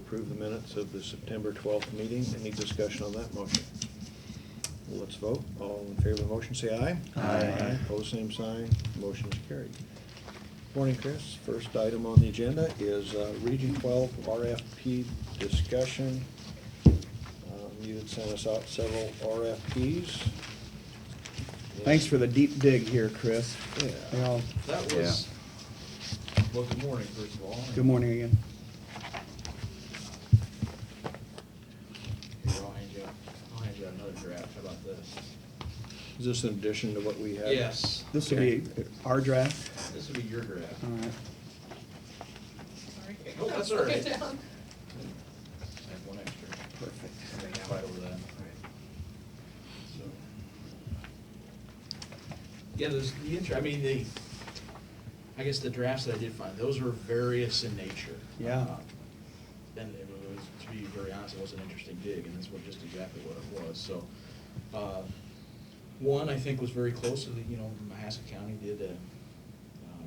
approve the minutes of the September 12th meeting. Any discussion on that motion? Well, let's vote. All in favor of the motion, say aye. Aye. Pose same sign. Motion is carried. Morning, Chris. First item on the agenda is Region 12 RFP discussion. You had sent us out several RFPs. Thanks for the deep dig here, Chris. Yeah. You know, That was, well, good morning, first of all. good morning again. Here, I'll hand you another draft, how about this? Is this in addition to what we had? Yes, This will be our draft. this will be your draft. All right. Sorry. Oh, that's all right. Put it down. I have one extra. Perfect. I can fight over that. So. Yeah, there's I mean, I guess the drafts that I did find, those were various in nature. Yeah. And it was, to be very honest, it was an interesting dig, and that's just exactly what it was, so. One, I think, was very close to the, Mahaska County did a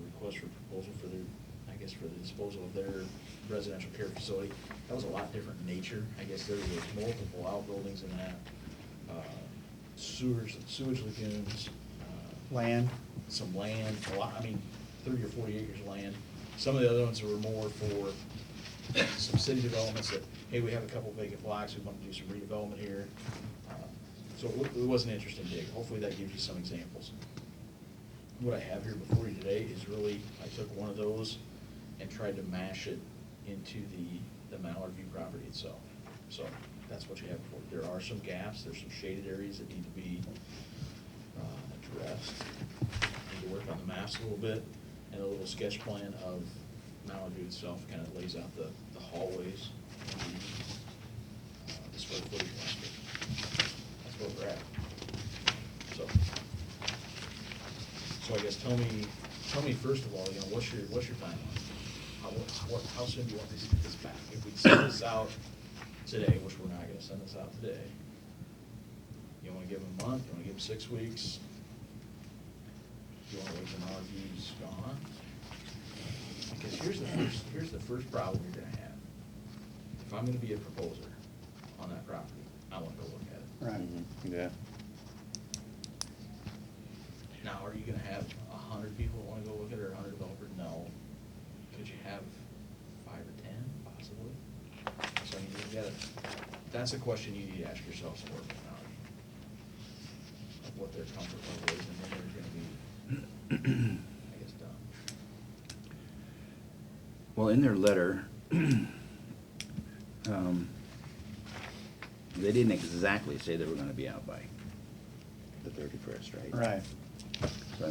request for proposal for their, I guess, for the disposal of their residential care facility. That was a lot different in nature. I guess there was multiple outbuildings in that, sewage lagoons. Land. Some land, a lot, 30 or 40 acres of land. Some of the other ones were more for some city developments that, hey, we have a couple vacant blocks, we want to do some redevelopment here. So it was an interesting dig. Hopefully that gives you some examples. What I have here before you today is really, I took one of those and tried to mash it into the Mallard View property itself. So that's what you have before. There are some gaps, there's some shaded areas that need to be addressed. Need to work on the maps a little bit, and a little sketch plan of Mallard View itself kind of lays out the hallways and the square footage aspect. That's where we're at. So I guess tell me first of all, what's your timeline? How soon do you want this back? If we send this out today, which we're not gonna send this out today, you wanna give them a month, you wanna give them 6 weeks? You wanna wait till Mallard View's gone? Because here's the first problem you're gonna have. If I'm gonna be a proposer on that property, I wanna go look at it. Right. Yeah. Now, are you gonna have 100 people that wanna go look at it, or 100 developers? No. Could you have 5 or 10, possibly? So that's a question you need to ask yourself some work about, of what their comfort level is, and when they're gonna be, I guess, done. Well, in their letter, they didn't exactly say they were gonna be out by the 31st, right? Right. So,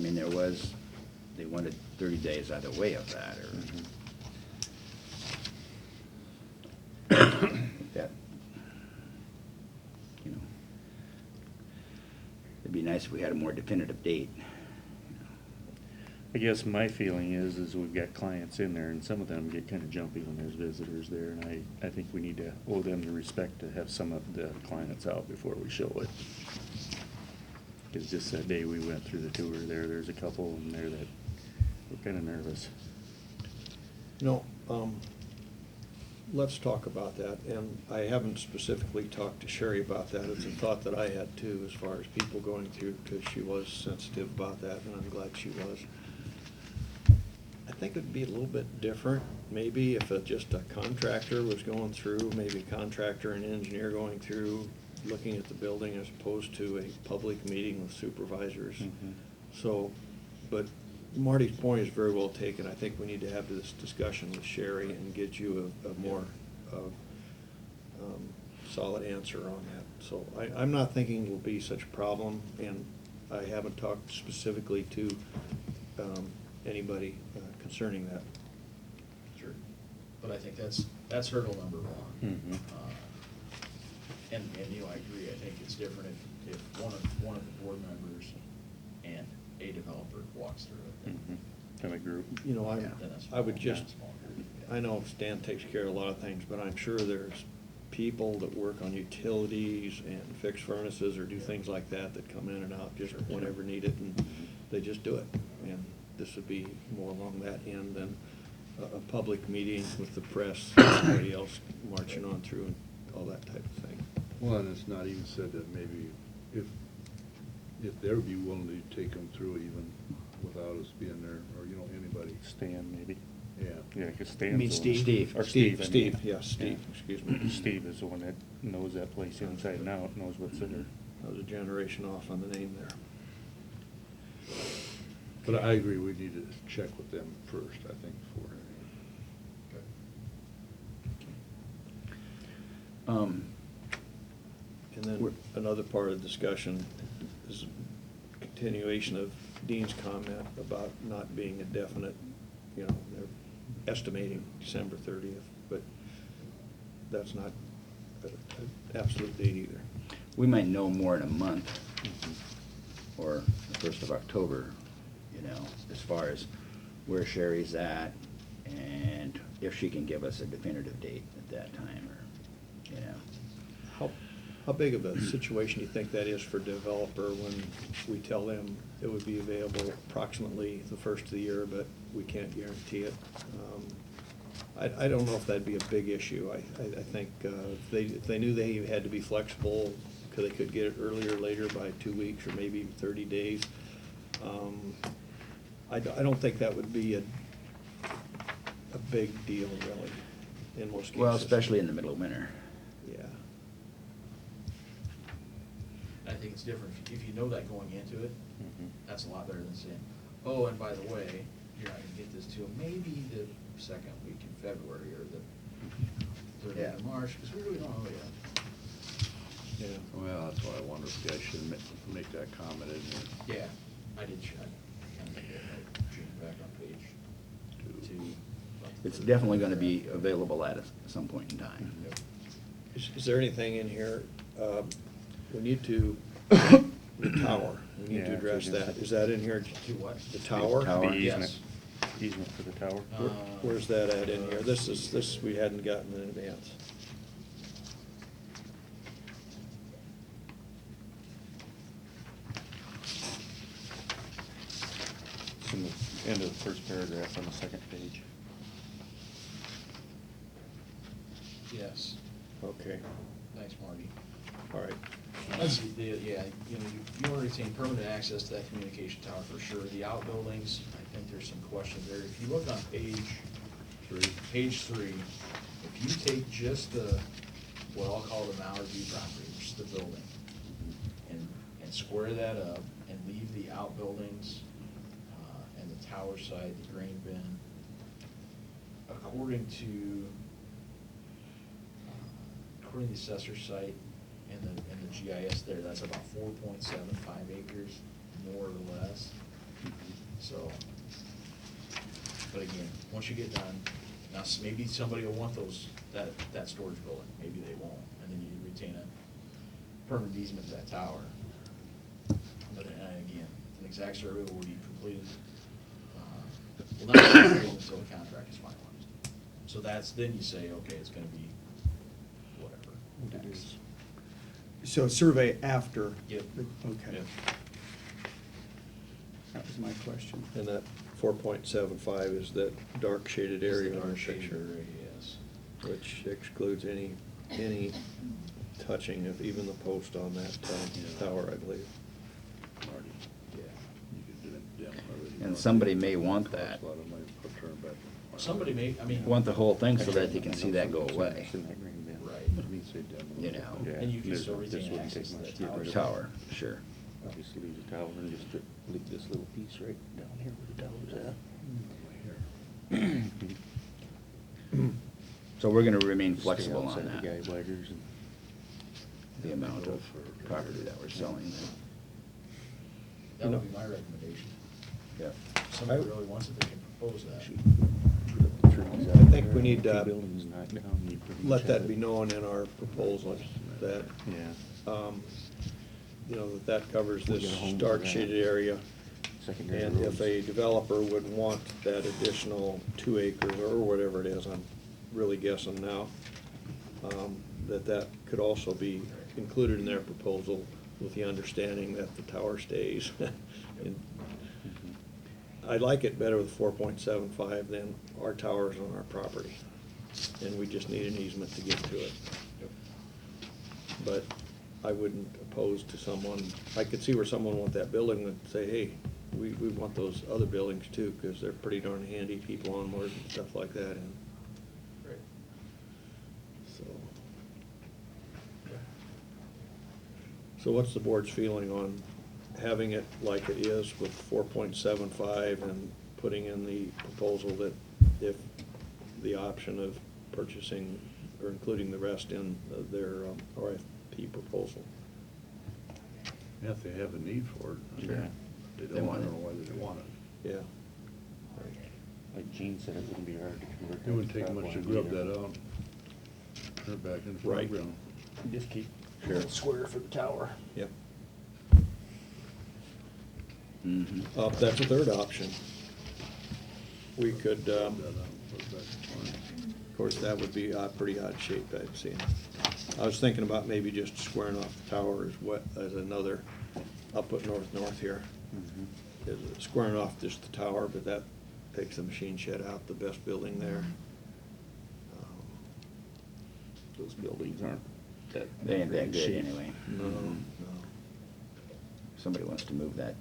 they wanted 30 days either way of that, or. That, it'd be nice if we had a more definitive date. I guess my feeling is we've got clients in there, and some of them get kind of jumpy when there's visitors there, and I think we need to owe them the respect to have some of the clients out before we show it. Because just that day we went through the tour there's a couple in there that were kind of nervous. Let's talk about that, and I haven't specifically talked to Sherry about that. It's a thought that I had too, as far as people going through, because she was sensitive about that, and I'm glad she was. I think it'd be a little bit different, maybe if just a contractor was going through, maybe a contractor and engineer going through, looking at the building as opposed to a public meeting with supervisors. Mhm. So, but Marty's point is very well taken. I think we need to have this discussion with Sherry and get you a more solid answer on that. So I'm not thinking it'll be such a problem, and I haven't talked specifically to anybody concerning that. Sure. But I think that's hurdle number one. Mhm. And I agree, I think it's different if one of the board members and a developer walks through it. Kind of group. Then that's I would not just, a small group, yeah. I know Stan takes care of a lot of things, but I'm sure there's people that work on utilities and fix furnaces or do things like that come in and out just whenever needed, and they just do it. And this would be more along that end than a public meeting with the press, everybody else marching on through and all that type of thing. Well, and it's not even said that maybe if they'd be willing to take them through even without us being there, or, you know, anybody. Stan, maybe. Yeah. Yeah, 'cause Stan's. You mean the one- Steve? Steve. Or Steve, I mean. Steve, yeah, Steve, excuse me. Steve is the one that knows that place inside and out, knows what's there. I was a generation off on the name there. But I agree, we need to check with them first, I think, before. And then another part of the discussion is continuation of Dean's comment about not being a definite, you know, they're estimating December 30th, but that's not an absolute date either. We might know more in a month, or the 1st of October, you know, as far as where Sherry's at, and if she can give us a definitive date at that time, or, you know. How big of a situation do you think that is for developer when we tell them it would be available approximately the first of the year, but we can't guarantee it? I don't know if that'd be a big issue. I think if they knew they had to be flexible, they could get it earlier or later by 2 weeks or maybe 30 days. I don't think that would be a big deal, really, in most cases. Well, especially in the middle of winter. Yeah. I think it's different. If you know that going into it, Mhm. that's a lot better than saying, oh, and by the way, you're not gonna get this till maybe the second week in February or the third week of March, because we really don't know yet. Yeah. Well, that's why I wonder if you guys should make that comment in here. Yeah, I did, I kind of made that note, June, back on page two. It's definitely gonna be available at some point in time. Yep. Is there anything in here, we need to, the tower, we need to Yeah, address so that. Is that in here? To what? The tower? Tower. The Yes. easement for the tower. Where's that at in here? This we hadn't gotten in advance. It's in the end of the first paragraph on the second page. Yes, Okay, thanks, Marty. all right. That's the, yeah, you know, you want to retain permanent access to that communication tower for sure. The outbuildings, I think there's some questions there. If you look on page three, if you take just the, what I'll call the Mallard View property, which is the building, and square that up and leave the outbuildings, and the tower site, the grain bin, according to the assessor site and the GIS there, that's about 4.75 acres, more or less. So, but again, once you get done, now maybe somebody will want that storage building, maybe they won't, and then you retain a permanent easement to that tower. But again, an exact survey will be completed, will not be completed until the contract is finalized. So then you say, okay, it's gonna be whatever. What it X. is. So survey after? Yep. Okay. Yep. That was my question. And that 4.75 is that dark shaded It's the area in our dark shaded picture, area, yes. which excludes any touching of even the post on that tower, I believe. Marty, Yeah. you could do it down already. And somebody may want that. Costs a lot of money to turn back. Somebody may, I mean. Want the whole thing so that you can see that go away, It's in that green bin. Right. Let me say down. you know. Yeah, And you can there's- still this retain wouldn't take access to much that to get tower. rid of it. Tower, sure. Just leave the tower and just leave this little piece right down here where the tower's So we're gonna remain at. flexible Stay on outside the that, guy waggers and. the amount of property that we're selling. That would be my recommendation. Yeah. If somebody really wants it, they can propose that. Put up the trees I out think there, we need two to buildings knocked down, you pretty much Let have that be it. known in our proposal, that, Yeah. you know, that covers We this got a home for dark that. shaded area. Secondary And if roads. a developer would want that additional 2 acres or whatever it is, I'm really guessing now, that could also be included in their proposal with the understanding that the tower stays. And, Mhm. I like it better with 4.75 than our towers on our property. And we just need an easement to get to it. Yep. But I wouldn't oppose to someone, I could see where someone want that building would say, hey, we want those other buildings too, because they're pretty darn handy, keep lawnmowers and stuff like that in. Right. So. So what's the board's feeling on having it like it is with 4.75 and putting in the proposal that if the option of purchasing or including the rest in their RFP proposal? Yeah, if they have a need for it. I mean, Yeah. They They don't, I want don't it. know why they don't want it. Yeah. Like Gene said, it wouldn't be hard to convert. It wouldn't take much to grub either. that out, turn it back into Right. ground. Just keep Sure. square for the tower. Yep. Mhm. That's a third option. We could, Grub that out, put it back in line. of course, that would be pretty odd shape, I'd see. I was thinking about maybe just squaring off the tower as another, I'll put north here. Is squaring off just the tower, but that takes the machine shed out, the best building there. Those buildings aren't that. They ain't that good shape. anyway. No, no. Somebody wants to move that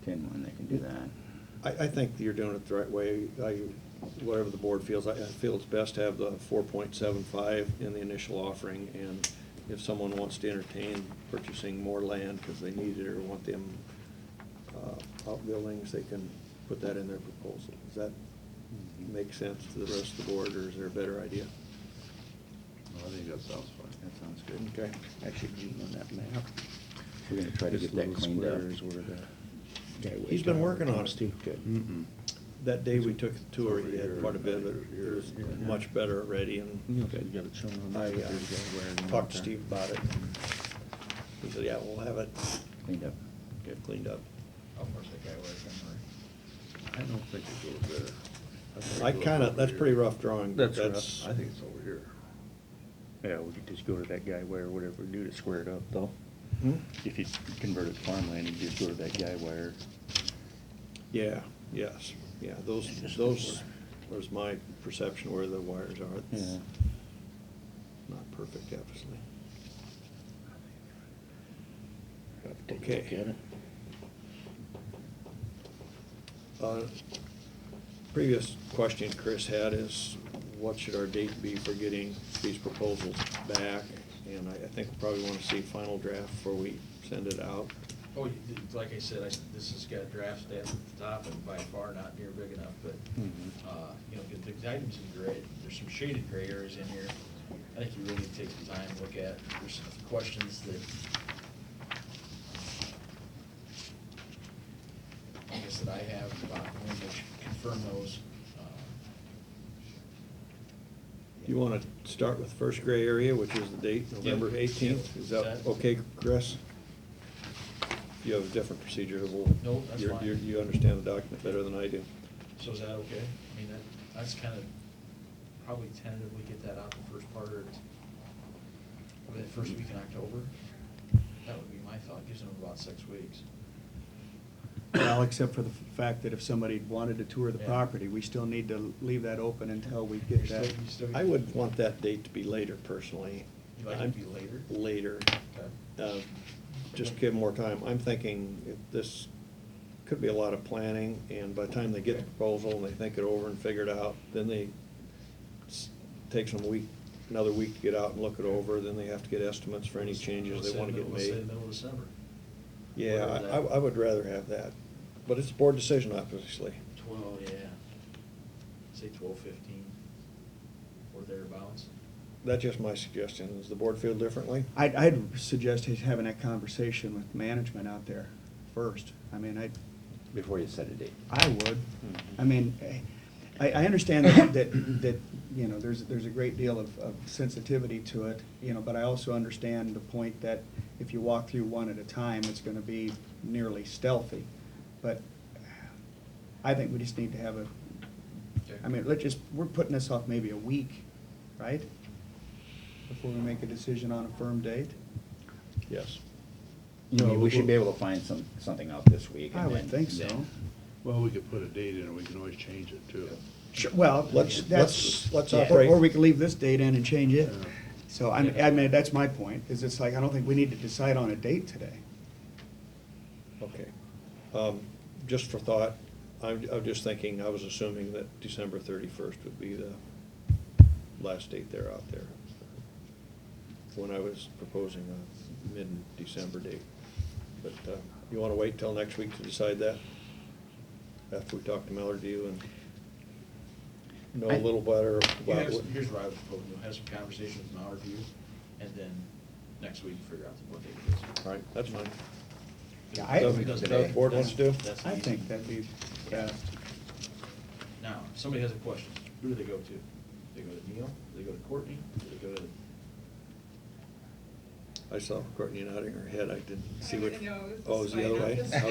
tin one, they can do that. I think you're doing it the right way. Whatever the board feels, I feel it's best to have the 4.75 in the initial offering, and if someone wants to entertain purchasing more land because they need it or want them outbuildings, they can put that in their proposal. Does that make sense to the rest of the board, or is there a better idea? I think that sounds fine. That sounds good. Okay. Actually, Gene on that map. We're gonna try to Just get that little cleaned up. squares where the gateway He's been tower working on comes it. to. Good. Mm-mm. That day we took the tour, he Over had here, quite a bit of it. here, It was here. much better already, and Okay, you got it shown on I that. There's a gateway and talked to there. Steve about it. He said, yeah, we'll have it Cleaned up. get cleaned up. How far's that guy away from her? I don't think it goes there. think I it goes kinda, over that's here. pretty rough drawing. but That's I think it's over here. Yeah, we could just go to that guy wire, whatever we do to square it up though. Hmm? If you convert it to farmland, you just go to that guy wire. Yeah, yes, yeah, those, was my perception where the wires are. It's Yeah. not perfect, obviously. Have to take a Okay. look at it. Previous question Chris had is, what should our date be for getting these proposals back? And I think we probably want to see final draft before we send it out. Oh, like I said, this has got draft staff at the top and by far not near big enough, but, Mhm. you know, the items in gray, there's some shaded gray areas in here. I think you really need to take some time to look at. There's some questions that, I guess that I have about when we confirm those. You want to start with first gray area, which is the date, November Yep. 18th? Yep. Is that That- okay, Chris? If you have a different procedure, we'll. No, that's fine. You understand the document better than I do. So is that okay? I mean, that's kind of, probably tentatively get that out the first part, or the first week in October? That would be my thought, gives them about 6 weeks. Well, except for the fact that if somebody wanted to tour the Yeah. property, we still need to leave that open until we You're get still- that. you still- I would want that date to be later personally. You like it to be later? Later. Okay. Just give more time. I'm thinking if this could be a lot of planning, and by the time they get the proposal and they think it over and figure it out, then takes them another week to get out and look it over, then they have to get estimates for any changes they want to get Let's say made. middle of December. Yeah, Whatever that- I would rather have that, but it's a board decision, obviously. 12, yeah. Say 12/15, or thereabouts. That's just my suggestion. Does the board feel differently? I'd suggest having that conversation with management out there first. I mean, Before you set a date. I would. Mhm. I mean, I understand that, you know, there's a great deal of sensitivity to it, you know, but I also understand the point that if you walk through one at a time, it's gonna be nearly stealthy. But I think we just need to have I mean, we're putting this off maybe a week, right? Before we make a decision on a firm date. Yes. You know, we should be able to find something out this week. I and would then- think so. then Well, we could put a date in, and we can always change it too. Sure, well, Let's yeah, operate. or we could leave this date in and change it. Yeah. So, I mean, that's my point, is it's like, I don't think we need to decide on a date today. Okay. Just for thought, I'm just thinking, I was assuming that December 31st would be the last date they're out there, when I was proposing a mid-December date. But you want to wait till next week to decide that? After we talk to Mallard, do you, and know a little better about what? Here's what I would propose, you'll have some conversation with Mallard View, and then next week figure out what date it is. All right, that's fine. Yeah, Does the board wants to do? That's the I easy- think that'd be best. Now, if somebody has a question, who do they go to? They go to Neil, they go to Courtney, they go to, I saw Courtney nodding her head, I didn't see what. No, it Oh, was it's the other way? fine. I'm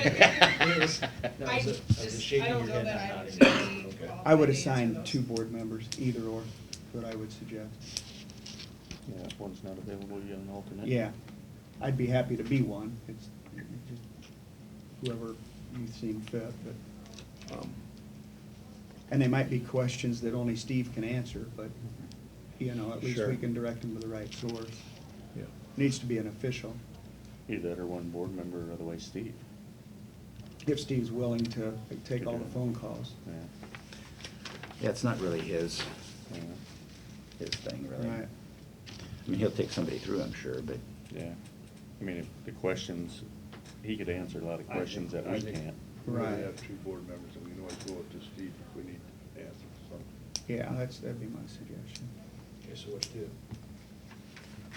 Okay. just- No, I is it- is it just, shaking I don't your know head, that not I nodding? would be Okay. I would qualified to answer assign those. 2 board members, either or, is what I would suggest. Yeah, if one's not available, you get an alternate. Yeah, I'd be happy to be one, it's just whoever you seem fit, but, and they might be questions that only Steve can answer, but, you know, at least Sure. we can direct them to the right source. Yeah. Needs to be an official, Either that or one board member, or otherwise Steve. if Steve's willing to take all the phone calls. Yeah. Yeah, it's not really his Yeah. thing, really. Right. I mean, he'll take somebody through, I'm sure, but Yeah, I mean, if the questions, he could answer a lot of questions that we think can't. We really Right. have 2 board members, and we can always go to Steve if we need answers, so. Yeah, that'd be my suggestion. okay, so what you do?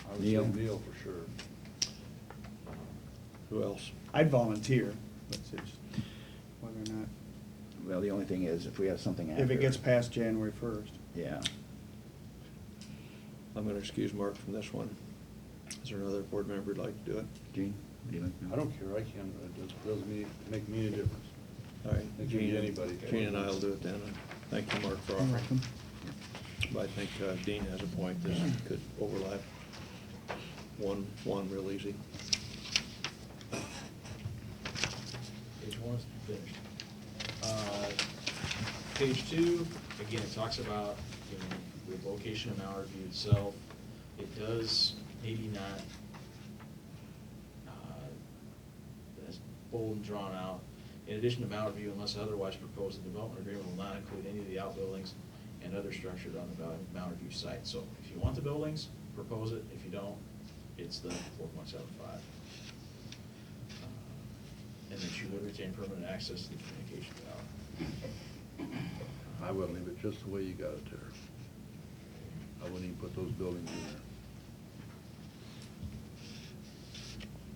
I would Neil? say Neil for sure. Who else? I'd volunteer, but it's just whether or not, well, the only thing is, if we have something after. if it gets past January 1st. Yeah. I'm gonna excuse Mark from this one. Is there another board member who'd like to do it? Gene, what do you think? I don't care, I can, it doesn't make me any difference. All right, It can be anybody. Gene and I will do it then. Thank you, Mark, for You're offering. welcome. But I think Dean has a point, this could overlap one real easy. Page 1 is finished. Page 2, again, it talks about, you know, the location of Mallard View itself. It does maybe not, as bold and drawn out. In addition to Mallard View, unless otherwise proposed, the development agreement will not include any of the outbuildings and other structures on the Mallard View site. So if you want the buildings, propose it. If you don't, it's the 4.75. And that you would retain permanent access to the communication tower. I would leave it just the way you got it there. I wouldn't even put those buildings in there.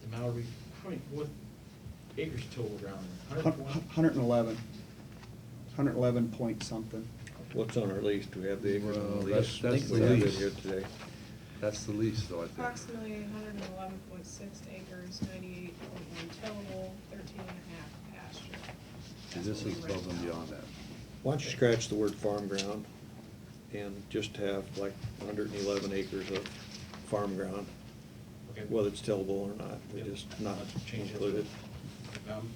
The Mallard View, how many, what acres total ground there? 111. 111 point something. What's on our lease? Do we have the acres on Well, the that's- lease? that's I think the we have it lease. here today. That's the lease, though, I think. Approximately 111.6 acres, 98.1 tillable, 13.5 pasture. See, That's this what is we above wrote and down. beyond that. Why don't you scratch the word farm ground and just have like 111 acres of farm ground, Okay. whether it's tillable or not, we Yep. just not Change it. include it.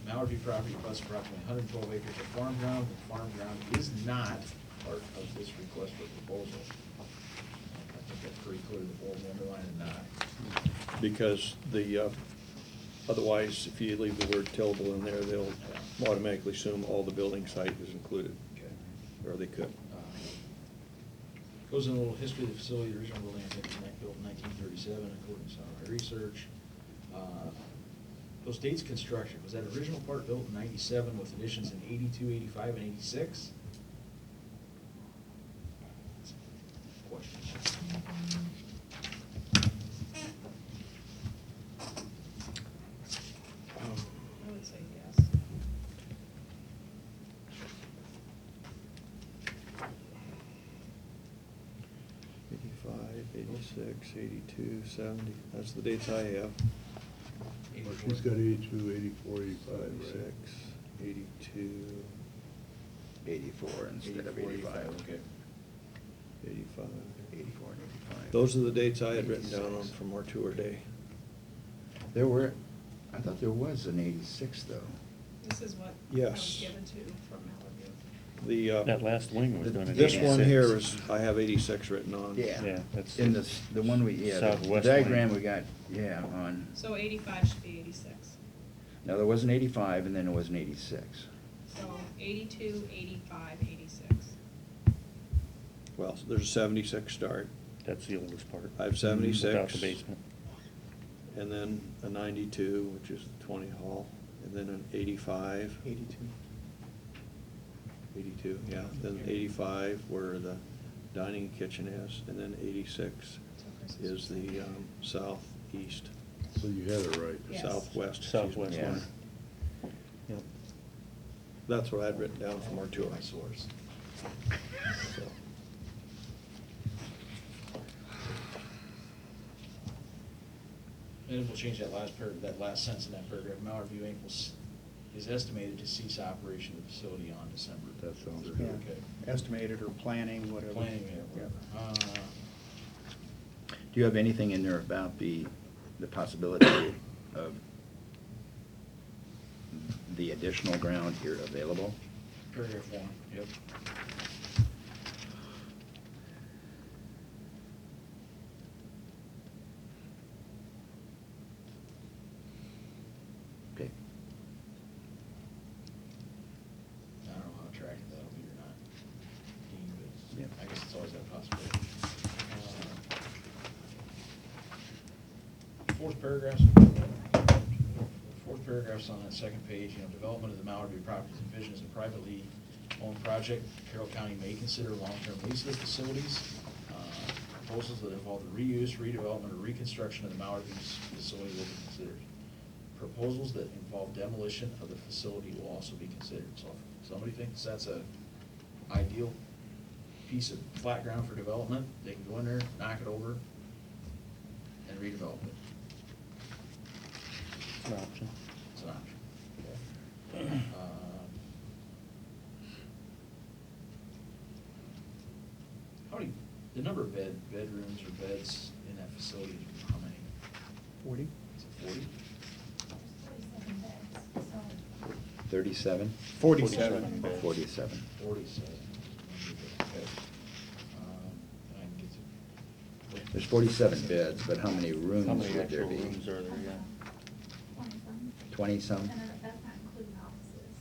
Mallard View property plus approximately 112 acres of farm ground. The farm ground is not part of this request for proposal. I think that's pretty clear, the bold underline and not. Because the, otherwise, if you leave the word tillable in there, they'll automatically assume all the building site is included, Okay. or they could. Goes in a little history of the facility, the original building, I think, was built in 1937, according to some of my research. Those dates construction, was that original part built in 97 with additions in 82, 85, and 86? Question. I would say yes. 85, 86, 82, 70, that's the dates I have. Well, she's got 82, 84, 85, right? 86, 82, 84 instead of 85. Okay. 85. 84 and 85. Those are the dates I had written down on 86. from our tour day. There were, I thought there was an 86, though. This is what I Yes. was given to from Malibu. The, That last wing was done in this one 86. here is, I have 86 written on. Yeah, that's In the one we, yeah, the southwest diagram wing. we got, yeah, on, So 85 should be 86. now there was an 85 and then there was an 86. So 82, 85, 86. Well, there's a 76 start, That's the oldest part. I have 76. Without the basement. and then a 92, which is the 20 hall, and then an 85. 82. 82, yeah, then 85 where the dining and kitchen is, and then 86 is the southeast, So you had it right. Yes. southwest. excuse me. Southwest Yeah. one. Yep. That's what I'd written down from our tour. My source. So, And we'll change that that last sentence in that paragraph. Mallard View Inc. is estimated to cease operation of the facility on December. That sounds Yeah. good. Okay. Estimated or planning, whatever. Planning, yeah, Yep. whatever. Do you have anything in there about the possibility of the additional ground here available? Paragraph 1, yep. Okay. I don't know how attractive that'll be or not, Dean, but Yep. I guess it's always that possibility. Fourth paragraph's on that second page, development of the Mallard View properties and vision is a privately owned project. Carroll County may consider long-term leases of facilities. Proposals that involve the reuse, redevelopment, or reconstruction of the Mallard View facility will be considered. Proposals that involve demolition of the facility will also be considered. So if somebody thinks that's a ideal piece of flat ground for development, they can go in there, knock it over, and redevelop it. It's an option. It's an option. How many, the number of bedrooms or beds in that facility, how many? 40? Is it 40? 37? 47. 47. 47. Okay. I can get to. There's 47 beds, but how many rooms How many would there actual be? rooms are there, yeah? 20-some? And that's not including offices.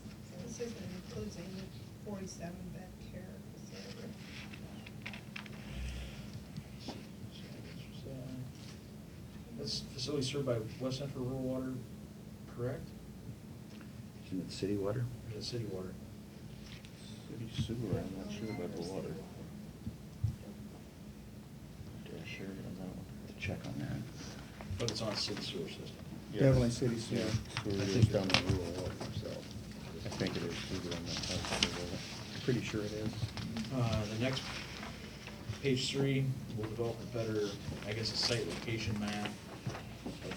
This isn't including the 47 bed care facility. This facility served by West Central Rural Water, correct? Isn't it city water? Or is it city water? City sewer, I'm not sure about the water. Did I share it on that one? Have to check on that. But it's on city sewer system. Yes. Definitely city sewer. Yeah, sewer I is think down it's the rural rural water, so. I think it is too, but I'm not positive of it. Pretty sure it is. The next, page 3, we'll develop a better, I guess, a site location map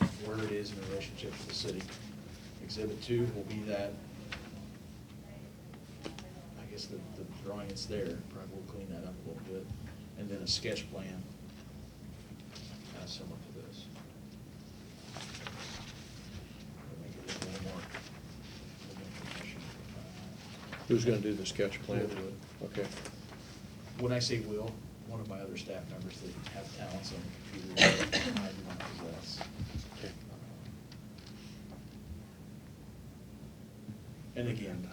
of where it is in relationship to the city. Exhibit 2 will be that, I guess the drawing that's there, probably we'll clean that up a little bit. And then a sketch plan, kind of similar to this. We'll make it a little more information. Who's gonna do the sketch plan? We'll do it. Okay. When I say will, one of my other staff members that have talents on the computer, I do not possess. Okay. And again,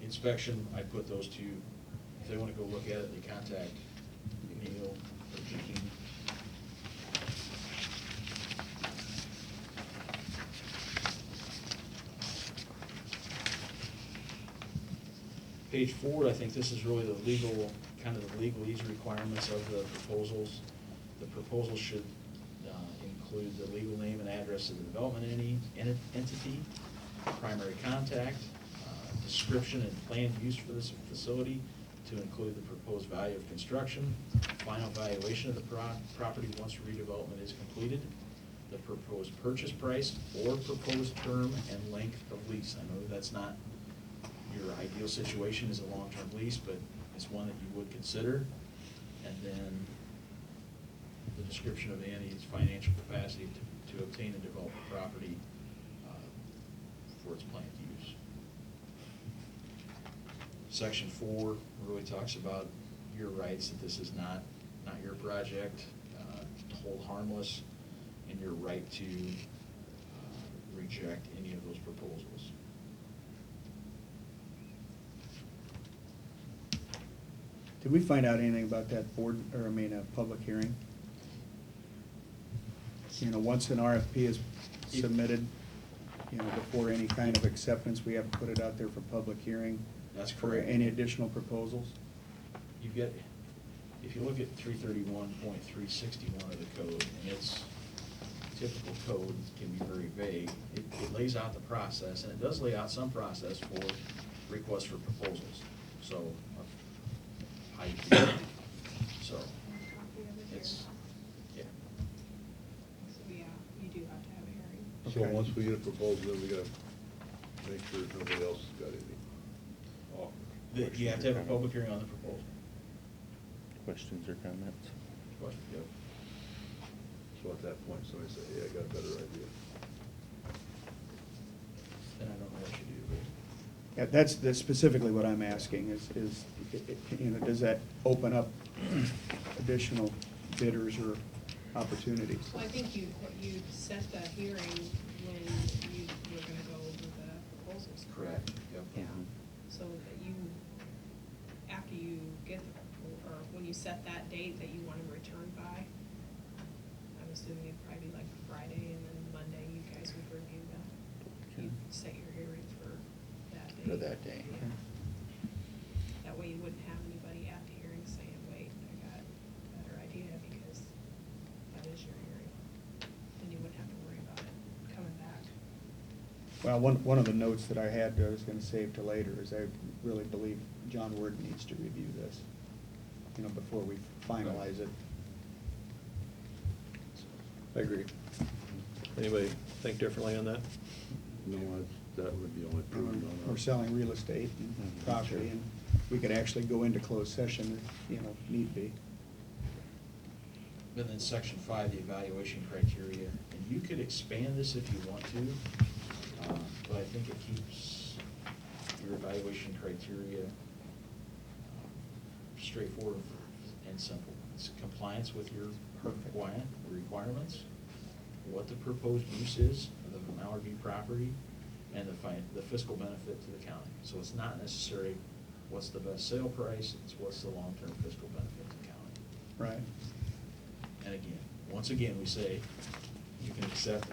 inspection, I put those two, if they wanna go look at it, they contact Neil or Jean. Page 4, I think this is really the legal, kind of the legalese requirements of the proposals. The proposal should include the legal name and address of the development entity, primary contact, description and planned use for this facility to include the proposed value of construction, final valuation of the property once redevelopment is completed, the proposed purchase price or proposed term and length of lease. I know that's not your ideal situation is a long-term lease, but it's one that you would consider. And then the description of the entity's financial capacity to obtain and develop the property for its planned use. Section 4 really talks about your rights, that this is not your project, to hold harmless, and your right to reject any of those proposals. Did we find out anything about that board, or I mean, a public hearing? You know, once an RFP is submitted, you know, before any kind of acceptance, we have to put it out there for public hearing? That's For correct. any additional proposals? You get, if you look at 331.361 of the code, and its typical code can be very vague, it lays out the process, and it does lay out some process for requests for proposals. So, how you do it. So, Copy of it it's, here. yeah. So, yeah, you do have to have a hearing. So Okay. once we get a proposal, then we gotta make sure nobody else has got any offers. You have to have a public hearing on the proposal. Questions or comments? Question, go. So at that point, somebody say, hey, I got a better idea. Then I don't know what you do, but. Yeah, that's specifically what I'm asking, is, you know, does that open up additional bidders or opportunities? Well, I think you set the hearing when you were gonna go over the proposals. Correct, yep. Yeah, so that you, after you get the, or when you set that date that you want to return by, I'm assuming it'd probably be like Friday, and then Monday you guys would review that. You'd set your hearing for that day. For that day. Yeah. That way you wouldn't have anybody at the hearing saying, wait, I got a better idea, because that is your hearing. Then you wouldn't have to worry about it coming back. Well, one of the notes that I had, I was gonna save to later, is I really believe John Word needs to review this, you know, before we finalize it. I agree. Anybody think differently on that? No, that would be only prudent on We're us. selling real estate and property, and we could actually go into closed session if, you know, need be. And then section 5, the evaluation criteria, and you could expand this if you want to, but I think it keeps your evaluation criteria straightforward and simple. It's compliance with your requirements, what the proposed use is of the Mallard View property, and the fiscal benefit to the county. So it's not necessarily what's the best sale price, it's what's the long-term fiscal benefit to the county. Right. And again, once again, we say you can accept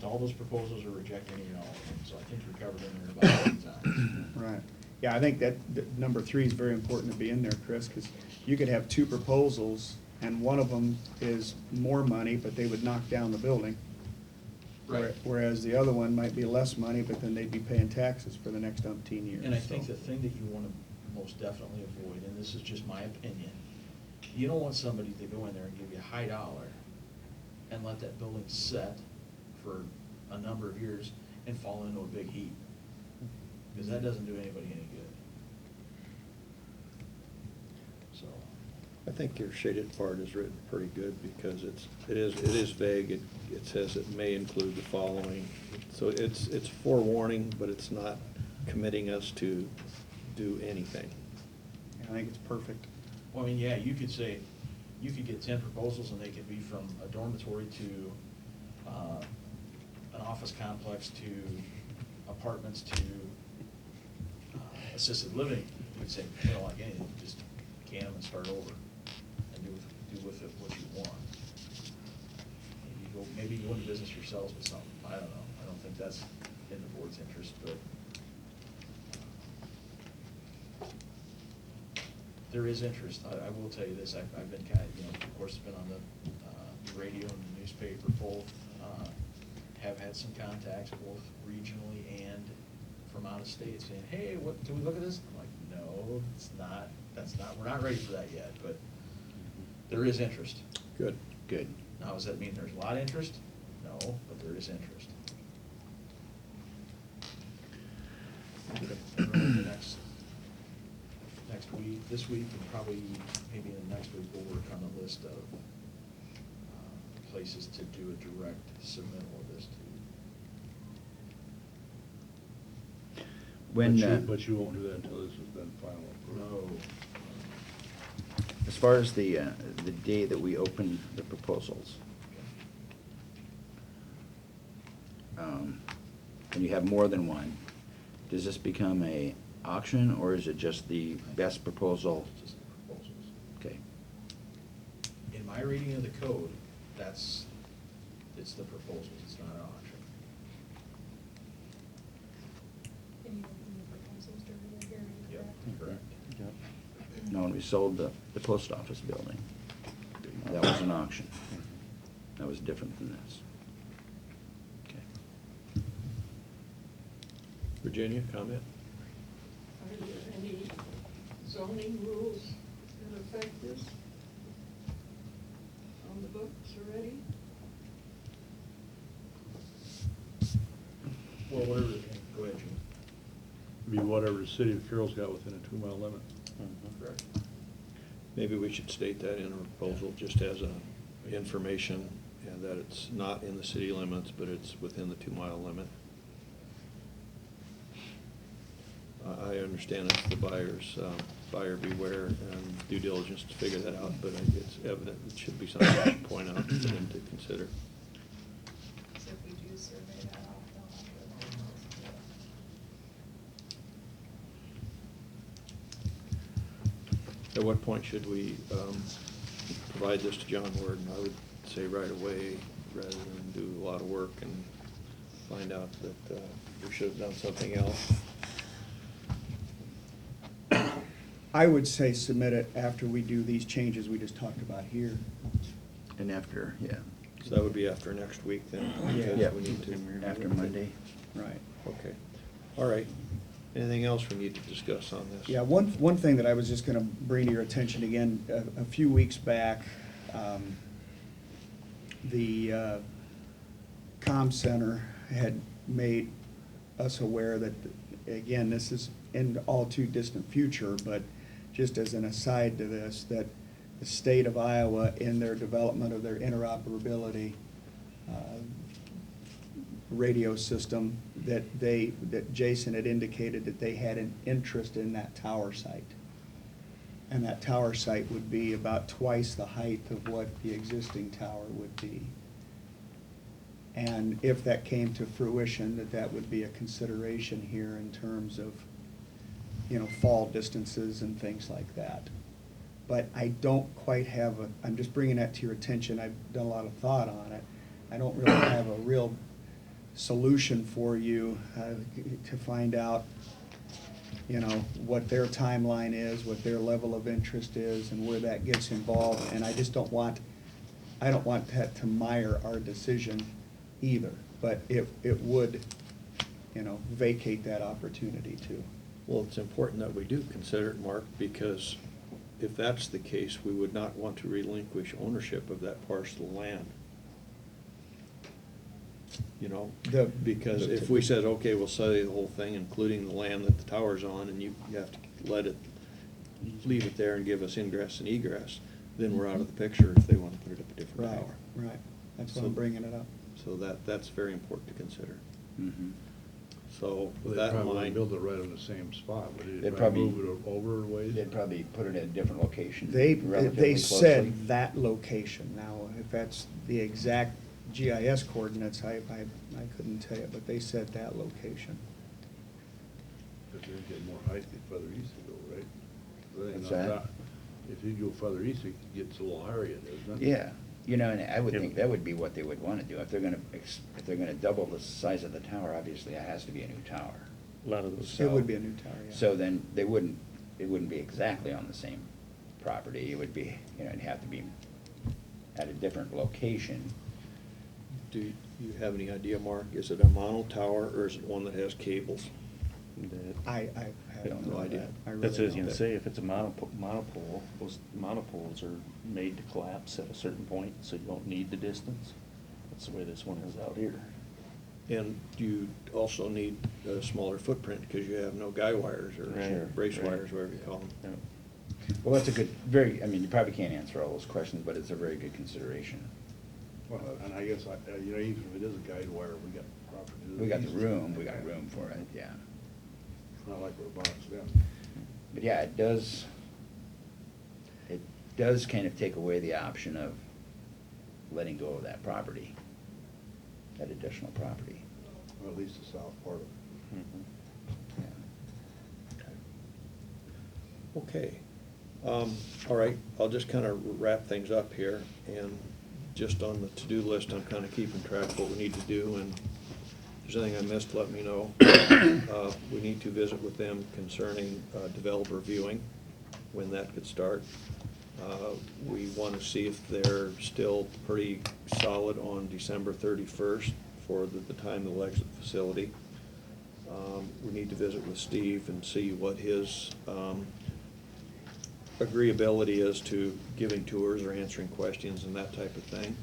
all those proposals or reject any and all of them. So I think you're covered in there about 10 times. Right. Yeah, I think that number 3 is very important to be in there, Chris, because you could have 2 proposals, and one of them is more money, but they would knock down the building. Right. Whereas the other one might be less money, but then they'd be paying taxes for the next umpteen years. And I think so. the thing that you want to most definitely avoid, and this is just my opinion, you don't want somebody to go in there and give you a high dollar and let that building set for a number of years and fall into a big heap. Because that doesn't do anybody any good. So, I think your shaded part is written pretty good, because it is vague. It says it may include the following. So it's forewarning, but it's not committing us to do anything. I think it's perfect. well, I mean, yeah, you could say, you could get 10 proposals and they could be from a dormitory to an office complex to apartments to assisted living. You could say, you don't like anything, just can them and start over and do with it what you want. Maybe you go into business yourselves with something, I don't know. I don't think that's in the board's interest, but there is interest. I will tell you this, I've been kind of, of course, been on the radio and the newspaper both, have had some contacts both regionally and from out of state saying, hey, what, can we look at this? I'm like, no, we're not ready for that yet, but there is interest. Good. Good. Now, does that mean there's a lot of interest? No, but there is interest. The next week, this week, and probably maybe in the next week, we'll work on a list of places to do a direct submittal of this to. When, But you won't do that until this has been final approved. No. as far as the day that we open the proposals, and you have more than one, does this become a auction, or is it just the best proposal? Just the proposals. Okay, In my reading of the code, it's the proposals, it's not an auction. And you open the proposals during the hearing, Yep, correct? correct. Yep. now, when we sold the post office building, that was an auction. That was different than this. Okay. Virginia, comment? Are there any zoning rules that affect this on the books already? Well, whatever, go ahead, Gene. Be whatever the city of Carroll's got within a 2-mile limit. Correct. Maybe we should state that in a proposal, just as a information, and that it's not in the city limits, but it's within the 2-mile limit. I understand it's the buyer beware and due diligence to figure that out, but it's evident, it should be something I should point out for them to consider. So if we do survey that off, they'll have to remind us to do it. At what point should we provide this to John Ward? I would say right away, rather than do a lot of work and find out that we should have done something else. I would say submit it after we do these changes we just talked about here. And after, yeah, So that would be after next week then? because Yeah. we need to. after Monday. Right. Okay, all right. Anything else we need to discuss on this? Yeah, one thing that I was just gonna bring to your attention again, a few weeks back, the comm center had made us aware that, again, this is in all too distant future, but just as an aside to this, that the state of Iowa, in their development of their interoperability radio system, that Jason had indicated that they had an interest in that tower site. And that tower site would be about twice the height of what the existing tower would be. And if that came to fruition, that would be a consideration here in terms of, fall distances and things like that. But I don't quite have I'm just bringing that to your attention, I've done a lot of thought on it. I don't really have a real solution for you to find out, what their timeline is, what their level of interest is, and where that gets involved. And I just don't want that to mire our decision either. But it would, vacate that opportunity too. Well, it's important that we do consider it, Mark, because if that's the case, we would not want to relinquish ownership of that parcel of land. Because if we said, okay, we'll sell you the whole thing, including the land that the tower's on, and you have to leave it there and give us ingress and egress, then we're out of the picture if they want to put it up a different tower. Right, that's why I'm bringing it up. So that's very important to consider. Mhm. So Well, with they that in probably mind. wouldn't build it right on the same spot, but They'd they'd probably- probably move it over a ways. They'd probably put it in a different location. They relatively said closely. that location. Now, if that's the exact GIS coordinates, I couldn't tell you, but they said that location. If they get more height, the further east they go, right? They What's not that? If you go further east, it gets a little higher, doesn't it? Yeah, and I would Yeah. think that would be what they would wanna do. If they're gonna double the size of the tower, obviously it has to be a new tower. A lot of those. It would be a new tower, yeah. So then it wouldn't be exactly on the same property. It would be, it'd have to be at a different location. Do you have any idea, Mark? Is it a mono tower or is it one that has cables? I have No no idea. idea. I That's what I was really gonna don't. say, if it's a monopole, those monopoles are made to collapse at a certain point, so you don't need the distance. That's the way this one is out here. And you also need a smaller footprint because you have no guy wires or Right, brace right. wires, whatever you call them. Yeah. Well, that's a good, you probably can't answer all those questions, but it's a very good consideration. Well, and I guess, even if it is a guide wire, we got property. to We got the east. room for it, yeah. not like we're boxed in. But yeah, it does kind of take away the option of letting go of that property, that additional property. Or at least the south part of it. Yeah. Okay. All right, I'll just kind of wrap things up here, and just on the to-do list, I'm kind of keeping track of what we need to do, and if there's anything I missed, let me know. We need to visit with them concerning developer viewing, when that could start. We want to see if they're still pretty solid on December 31st for the time they'll exit the facility. We need to visit with Steve and see what his agreeability is to giving tours or answering questions and that type of thing.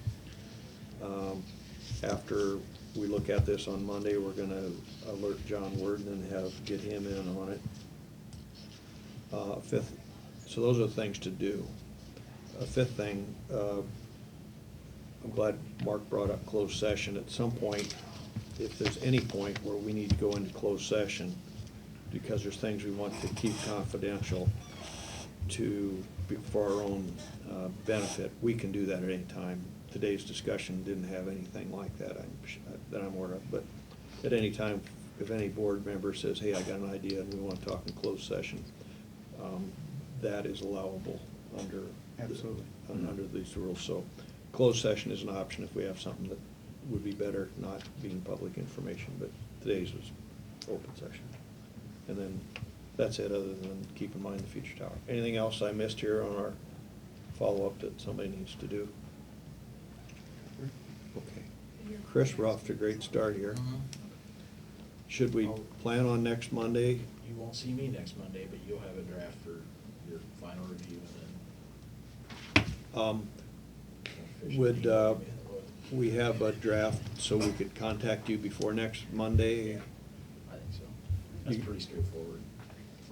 After we look at this on Monday, we're gonna alert John Worden and get him in on it. Fifth, so those are the things to do. Fifth thing, I'm glad Mark brought up closed session. At some point, if there's any point where we need to go into closed session, because there's things we want to keep confidential for our own benefit, we can do that at any time. Today's discussion didn't have anything like that that I'm aware of, but at any time, if any board member says, hey, I got an idea and we want to talk in closed session, that is allowable under. Absolutely. Under these rules. So closed session is an option if we have something that would be better not being public information, but today's was open session. And then that's it, other than keep in mind the future tower. Anything else I missed here on our follow-up that somebody needs to do? Okay. Chris, we're off to a great start here. Should we plan on next Monday? You won't see me next Monday, but you'll have a draft for your final review, and then. Would we have a draft so we could contact you before next Monday? I think so. That's You- pretty straightforward.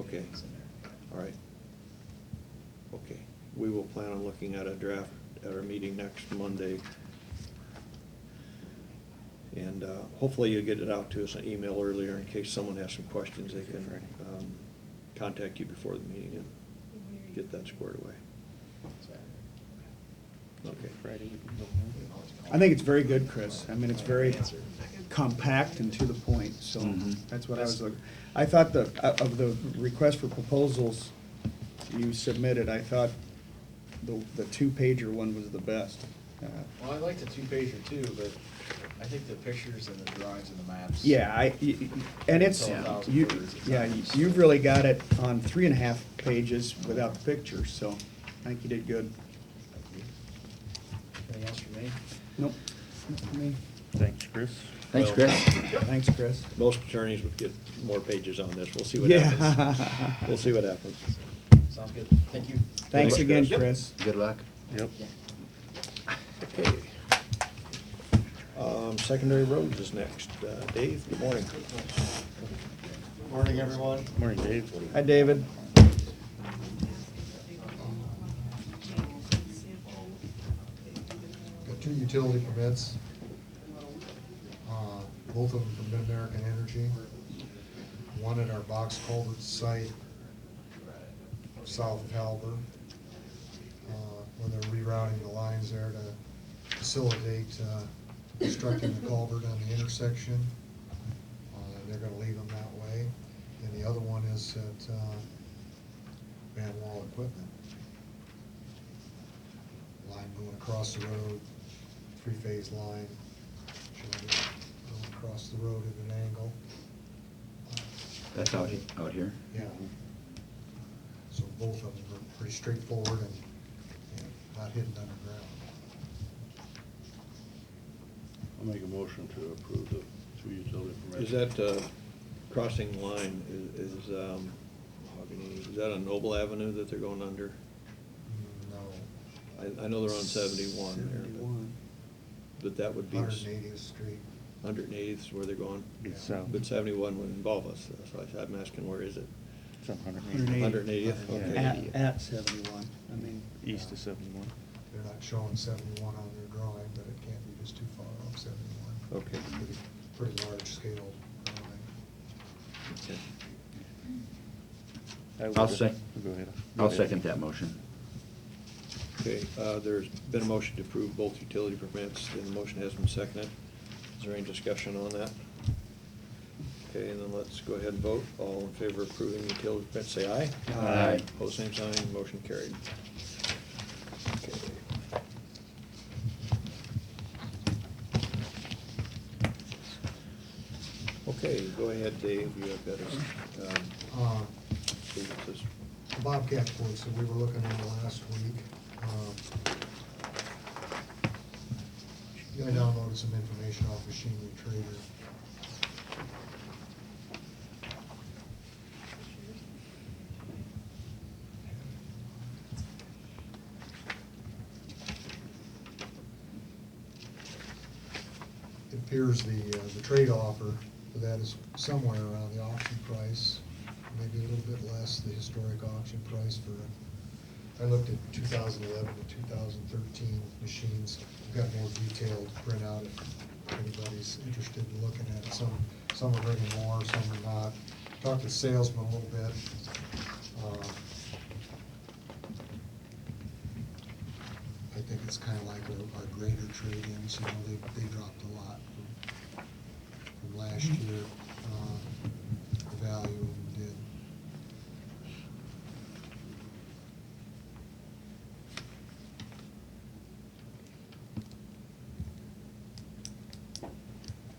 Okay. It's in there. All right. Okay. We will plan on looking at a draft at our meeting next Monday. And hopefully you'll get it out to us an email earlier in case someone has some questions. They can contact you before the meeting and get that squared away. Okay. Friday. I think it's very good, Chris. I mean, it's very compact and to the point, so Mhm. that's what I was looking. I thought of the request for proposals you submitted, I thought the two-pager one was the best. Well, I like the two-pager too, but I think the pictures and the drawings and the maps. Yeah, and it's, It's all 1,000 you, words. It's yeah, not- you've really got it on 3.5 pages without the pictures, so I think you did good. Thank you. Anything else for me? Nope. Not for me. Thanks, Chris. Thanks, Well- Chris. Thanks, Chris. Most attorneys would get more pages on this. We'll see what Yeah. happens. We'll see what happens. Sounds good. Thank you. Thanks Thanks, again, Chris. Chris. Good luck. Yep. Okay. Secondary roads is next. Dave, good morning. Morning, everyone. Morning, Dave. Hi, David. Got 2 utility permits, both of them from Mid-American Energy. One at our box culvert site south of Halber, where they're rerouting the lines there to facilitate constructing the culvert on the intersection. They're gonna leave them that way. And the other one is at Van Wall Equipment. Line going across the road, 3-phase line, showing it going across the road at an angle. That's out here? Yeah. So both of them are pretty straightforward and not hidden underground. I'll make a motion to approve the 2 utility permits. Is that crossing line, is that on Noble Avenue that they're going under? No. I know they're on 71 there, 71. but that would be. 180th Street. 180th is where they're going. It's south. But 71 would involve us, so I'm asking where is it? It's on 180. 180th, okay. At 71, I mean. East of 71. They're not showing 71 on their drawing, but it can't be just too far off 71. Okay. Pretty large scale drawing. Okay. I would- I'll sec- Go ahead. I'll second that motion. Okay, there's been a motion to approve both utility permits, and the motion has been seconded. Is there any discussion on that? Okay, and then let's go ahead and vote. All in favor of approving utility permits, say aye. Aye. Pose same sign, motion carried. Okay. Okay, go ahead, Dave, you have got us. This. Bobcat quotes that we were looking at last week. I downloaded some information off Machinery Trader. It appears the trade offer for that is somewhere around the auction price, maybe a little bit less, the historic auction price for, I looked at 2011 to 2013 machines. We've got more detailed printout if anybody's interested in looking at it. Some are bringing more, some are not. Talked to the salesman a little bit. I think it's kind of like our greater trade-ins, you know, they dropped a lot from last year, the value of them did.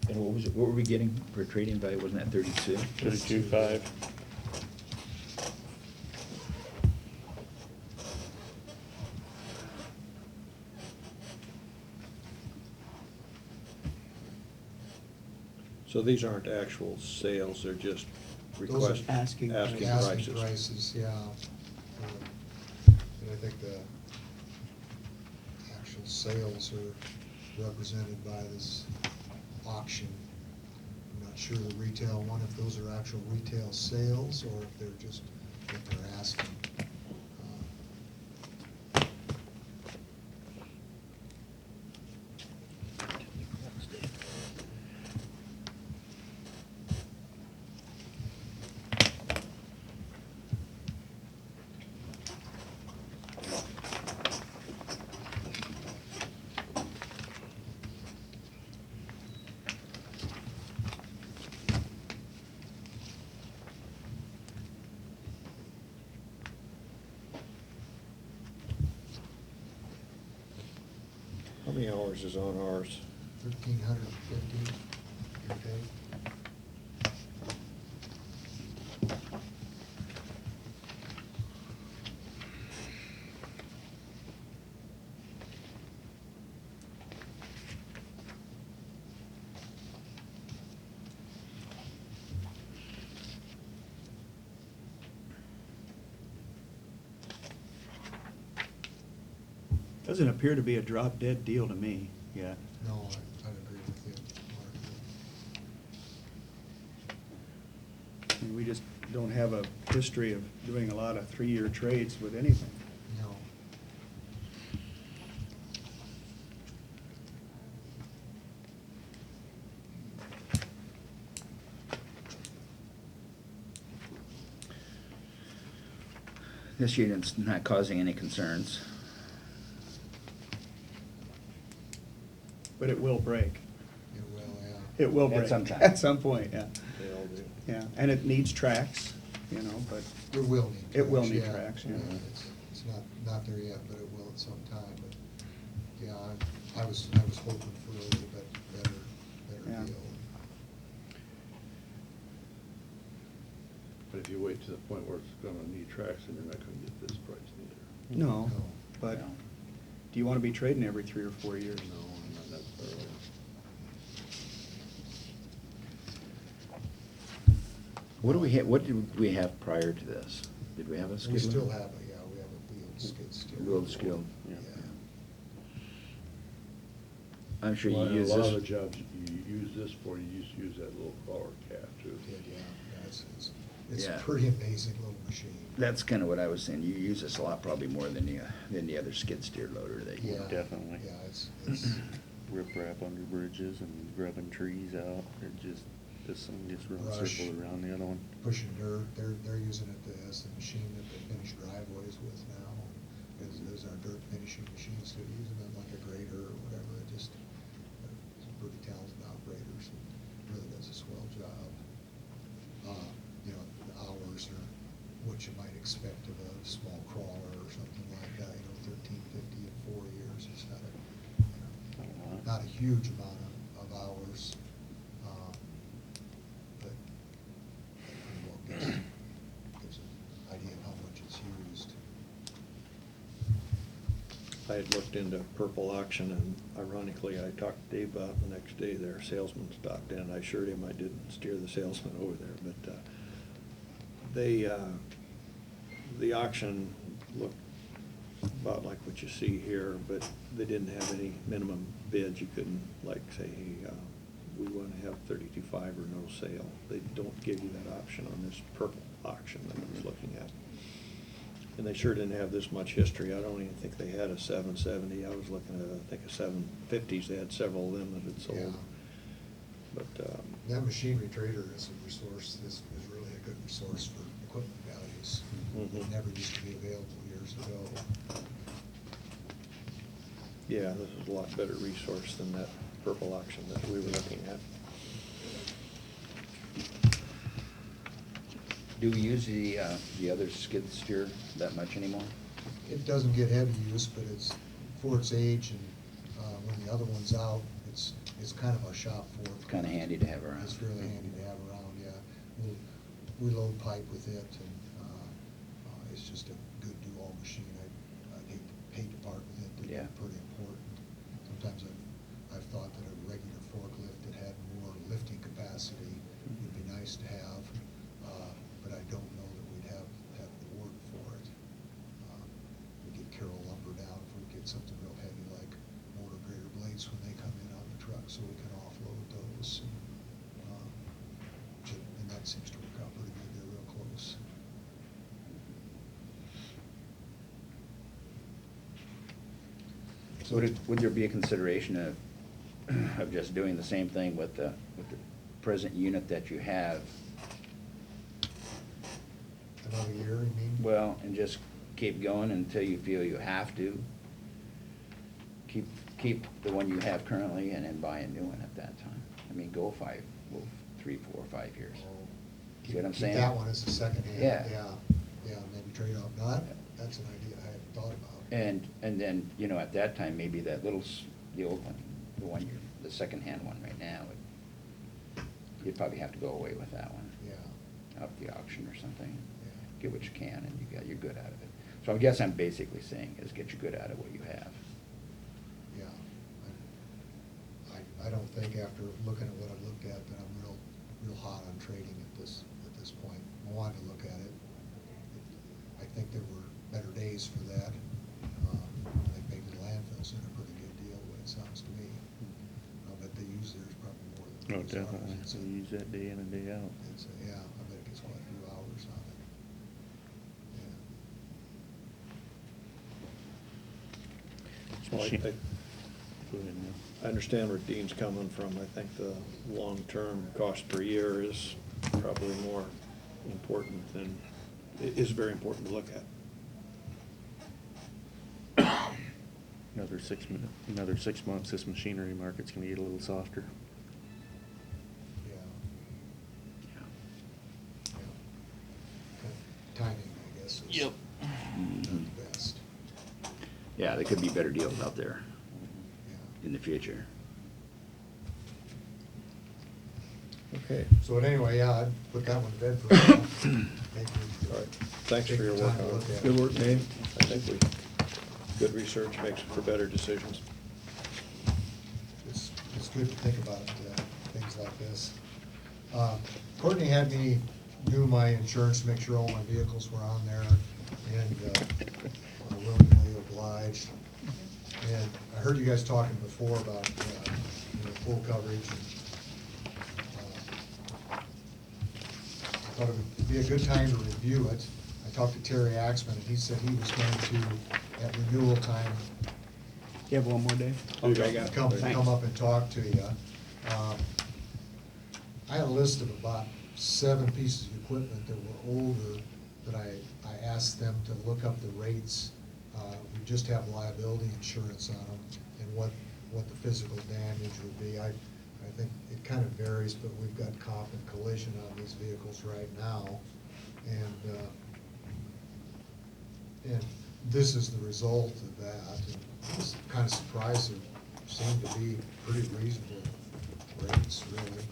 And what were we getting for trading value, wasn't that 32? 32.5. So these aren't actual sales, they're just Those are requests. asking Asking Asking prices. prices, yeah. And I think the actual sales are represented by this auction. I'm not sure the retail one, if those are actual retail sales or if they're just what they're asking. How many hours is on ours? 1,350, okay? Doesn't appear to be a drop-dead deal to me yet. No, I'd agree with you, Mark. I mean, we just don't have a history of doing a lot of three-year trades with anything. No. This unit's not causing any concerns. But it will break. It will, yeah. It will At break. some time. At some point, yeah. They all do. Yeah, and it needs tracks, you know, but It will need tracks. It will need tracks, yeah. It's not there yet, but it will at some time, but, yeah, I was hoping for a little bit better Yeah. deal. But if you wait to the point where it's gonna need tracks, then you're not gonna get this price either. no, No. but No. do you want to be trading every 3 or 4 years? No, not necessarily. What did we have prior to this? Did we have a skid We loader? still have we have a wheeled skid steer. Wheeled skid, yeah. I'm sure you Well, use A lot this. of the jobs you use this for, you used to use that little crawler cap too. Yeah, it's Yeah. a pretty amazing little machine. That's kind of what I was saying. You use this a lot, probably more than the other skid steer loader that you. Yeah. Definitely. Yeah, it's, Rip wrap under bridges and grubbing trees out, it just, this one just runs brush, circle around the other one. pushing dirt. They're using it as the machine that they finish driveways with now. Is our dirt finishing machines, so using it like a grader or whatever. It just, some pretty talented operators, and really does a swell job. You know, the hours are what you might expect of a small crawler or something like that. You know, 1350 in 4 years is not a, you know, not a huge amount of hours. But that pretty well gives an idea of how much it's used. I had looked into Purple Auction, and ironically, I talked to Dave about it the next day. Their salesman stopped in. I assured him I didn't steer the salesman over there, but the auction looked about like what you see here, but they didn't have any minimum bids. You couldn't like say, we want to have 32.5 or no sale. They don't give you that option on this Purple Auction that I was looking at. And they sure didn't have this much history. I don't even think they had a 770. I was looking at, I think, a 750s. They had several of them that had sold. Yeah. But, That machinery trader is a resource, is really a good resource for equipment values. Mhm. It never used to be available years ago. yeah, this is a lot better resource than that Purple Auction that we were looking at. Do we use the other skid steer that much anymore? It doesn't get heavy use, but it's, for its age, and when the other one's out, it's kind of a shop for it. It's kind of handy to have around. It's really handy to have around, yeah. We load pipe with it, and it's just a good do-all machine. I'd hate to part with it. Yeah. It's pretty important. Sometimes I've thought that a regular forklift that had more lifting capacity would be nice to have, but I don't know that we'd have the work for it. We get Carroll lumber down if we get something real heavy like motor grader blades when they come in on the truck, so we can offload those. And that seems to work out pretty good. They're real close. So would there be a consideration of just doing the same thing with the present unit that you have? Another year, you mean? Well, and just keep going until you feel you have to? Keep the one you have currently and then buy a new one at that time? I mean, go 3, 4, 5 years. See what I'm saying? Keep that one as a second hand. Yeah. Yeah, maybe trade off. No, that's an idea I hadn't thought about. And then, you know, at that time, maybe that little, the old one, the second-hand one right now, you'd probably have to go away with that one. Yeah. Up the auction or something. Yeah. Get what you can, and you're good out of it. So I guess I'm basically saying is get you good out of what you have. Yeah. I don't think after looking at what I've looked at that I'm real hot on trading at this point. I wanted to look at it. I think there were better days for that. I think maybe the landfill's in a pretty good deal, the way it sounds to me. I bet they use theirs probably more than Oh, we use ours. definitely. It's So a- we use that day in and day out. Yeah, I bet it gets quite a few hours on it. Yeah. Well, Machine- I Go ahead, Neil. I understand where Dean's coming from. I think the long-term cost per year is probably more important than, is very important to look at. Another 6 months, this machinery market's gonna get a little softer. Yeah. Yeah. Timing, I guess, is Yep. not the best. Yeah, there could be better deals out there Yeah. in the future. Okay. So anyway, yeah, I'd put that one to bed for now. Thank you. All right. Thanks Take for your the work time to on look it. at Good it. work, Dave. I think good research makes for better decisions. It's good to think about things like this. Courtney had me do my insurance, to make sure all my vehicles were on there, and I willingly obliged. And I heard you guys talking before about, full coverage. I thought it would be a good time to review it. I talked to Terry Axman, and he said he was going to, at renewal time, You have one more, Dave? Okay, I got it. come Thanks. up and talk to you. I had a list of about 7 pieces of equipment that were older, that I asked them to look up the rates. We just have liability insurance on them, and what the physical damage would be. I think it kind of varies, but we've got comp and collision on these vehicles right now. And this is the result of that. And I was kind of surprised there seemed to be pretty reasonable rates, really.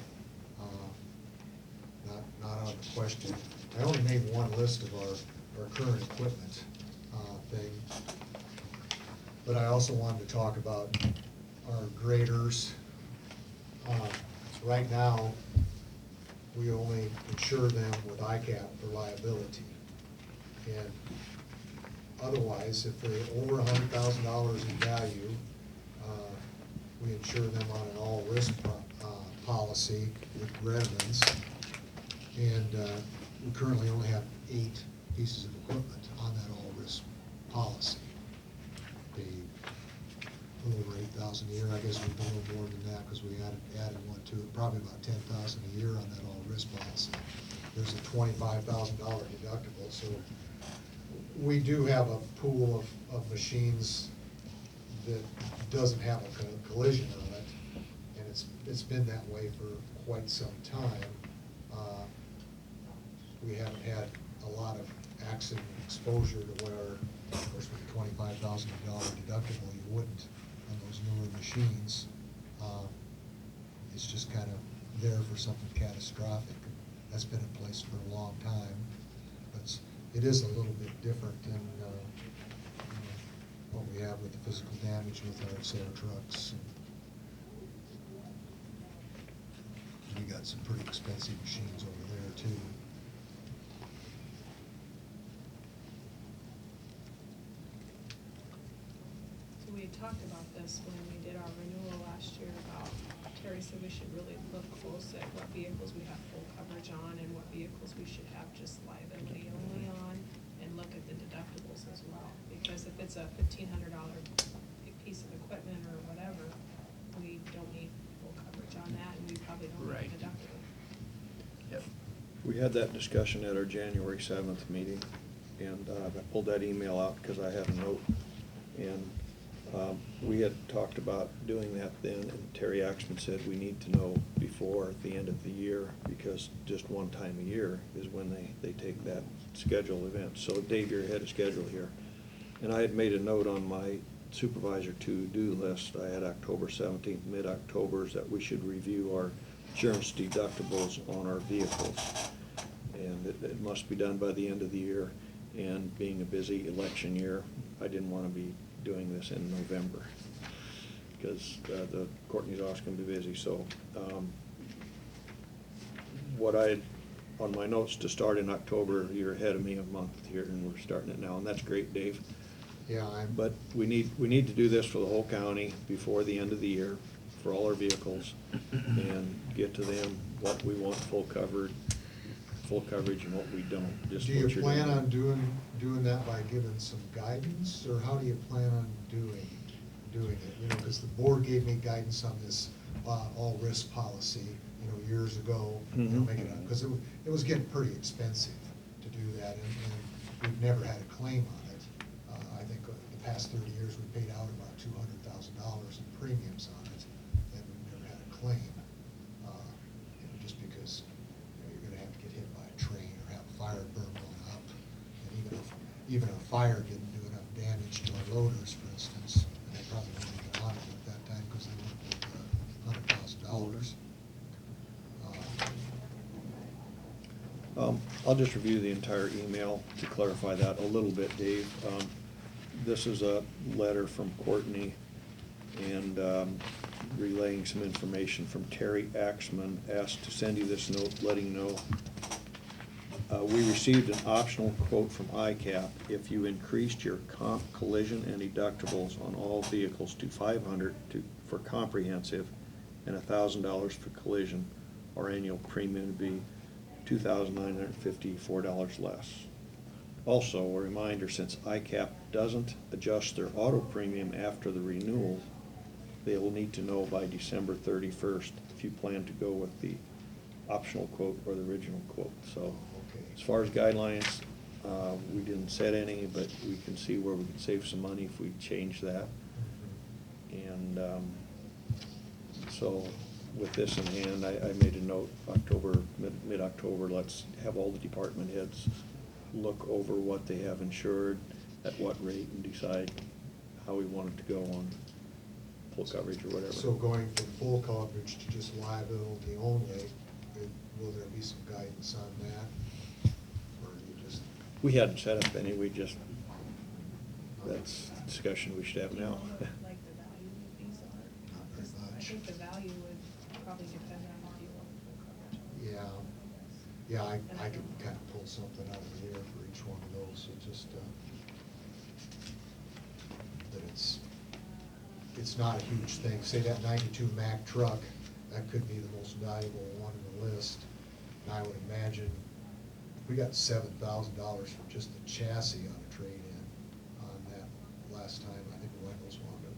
Not out of the question. I only made one list of our current equipment thing. But I also wanted to talk about our graders. So right now, we only insure them with ICAP for liability. And otherwise, if they're over $100,000 in value, we insure them on an all-risk policy with Grevens. And we currently only have 8 pieces of equipment on that all-risk policy. Pay a little over $8,000 a year. I guess we've been a little more than that because we added one to it, probably about $10,000 a year on that all-risk policy. There's a $25,000 deductible, so we do have a pool of machines that doesn't have a collision on it, and it's been that way for quite some time. We haven't had a lot of accident exposure to where, of course, with a $25,000 deductible, you wouldn't on those newer machines. It's just kind of there for something catastrophic. That's been in place for a long time. But it is a little bit different than what we have with the physical damage with our Sarah trucks. We got some pretty expensive machines over there too. So we had talked about this when we did our renewal last year about, Terry said we should really look close at what vehicles we have full coverage on and what vehicles we should have just liability only on, and look at the deductibles as well. Because if it's a $1,500 piece of equipment or whatever, we don't need full coverage on that, and we probably don't need Right. a deductible. Yep. We had that discussion at our January 7th meeting, and I pulled that email out because I had a note. And we had talked about doing that then, and Terry Axman said we need to know before the end of the year, because just one time a year is when they take that scheduled event. So Dave, you're ahead of schedule here. And I had made a note on my supervisor to-do list. I had October 17th, mid-October, that we should review our insurance deductibles on our vehicles. And it must be done by the end of the year. And being a busy election year, I didn't want to be doing this in November, because the Courtney's office can be busy. So what I, on my notes to start in October, you're ahead of me a month here, and we're starting it now, and that's great, Dave. Yeah, But we need to do this for the whole county before the end of the year, for all our vehicles, and get to them what we want full coverage and what we don't. Just do you what you're plan doing. on doing that by giving some guidance, or how do you plan on doing it? You know, because the board gave me guidance on this all-risk policy, you know, years ago, you know, Mhm. making it, because it was getting pretty expensive to do that, and we've never had a claim on it. I think the past 30 years, we paid out about $200,000 in premiums on it, and we've never had a claim. You know, just because, you know, you're gonna have to get hit by a train or have a fire burn going up. And even if a fire didn't do enough damage to our loaders, for instance, and they probably wouldn't even on it at that time because they weren't worth $100,000. I'll just review the entire email to clarify that a little bit, Dave. This is a letter from Courtney and relaying some information from Terry Axman. Asked to send you this note letting you know we received an optional quote from ICAP. If you increased your comp, collision, and deductibles on all vehicles to $500 for comprehensive and $1,000 for collision, our annual premium would be $2,954 less. Also, a reminder, since ICAP doesn't adjust their auto premium after the renewal, they will need to know by December 31st if you plan to go with the optional quote or the original quote. So Okay. as far as guidelines, we didn't set any, but we can see where we can save some money if we change that. And so with this in hand, I made a note, mid-October, let's have all the department heads look over what they have insured, at what rate, and decide how we want it to go on full coverage or whatever. So going from full coverage to just liability only, will there be some guidance on that? Or you just? We hadn't set up any, that's a discussion we should have Do you know now. what, like, the value of these are? Not very 'Cause I much. think the value would probably depend on if you want full coverage. Yeah, I could kind of pull something out of the air for each one of those, so just, that it's not a huge thing. Say that 92 Mack truck, that could be the most valuable one in the list. And I would imagine, we got $7,000 for just the chassis on a trade-in on that last time. I think Wendell's wound up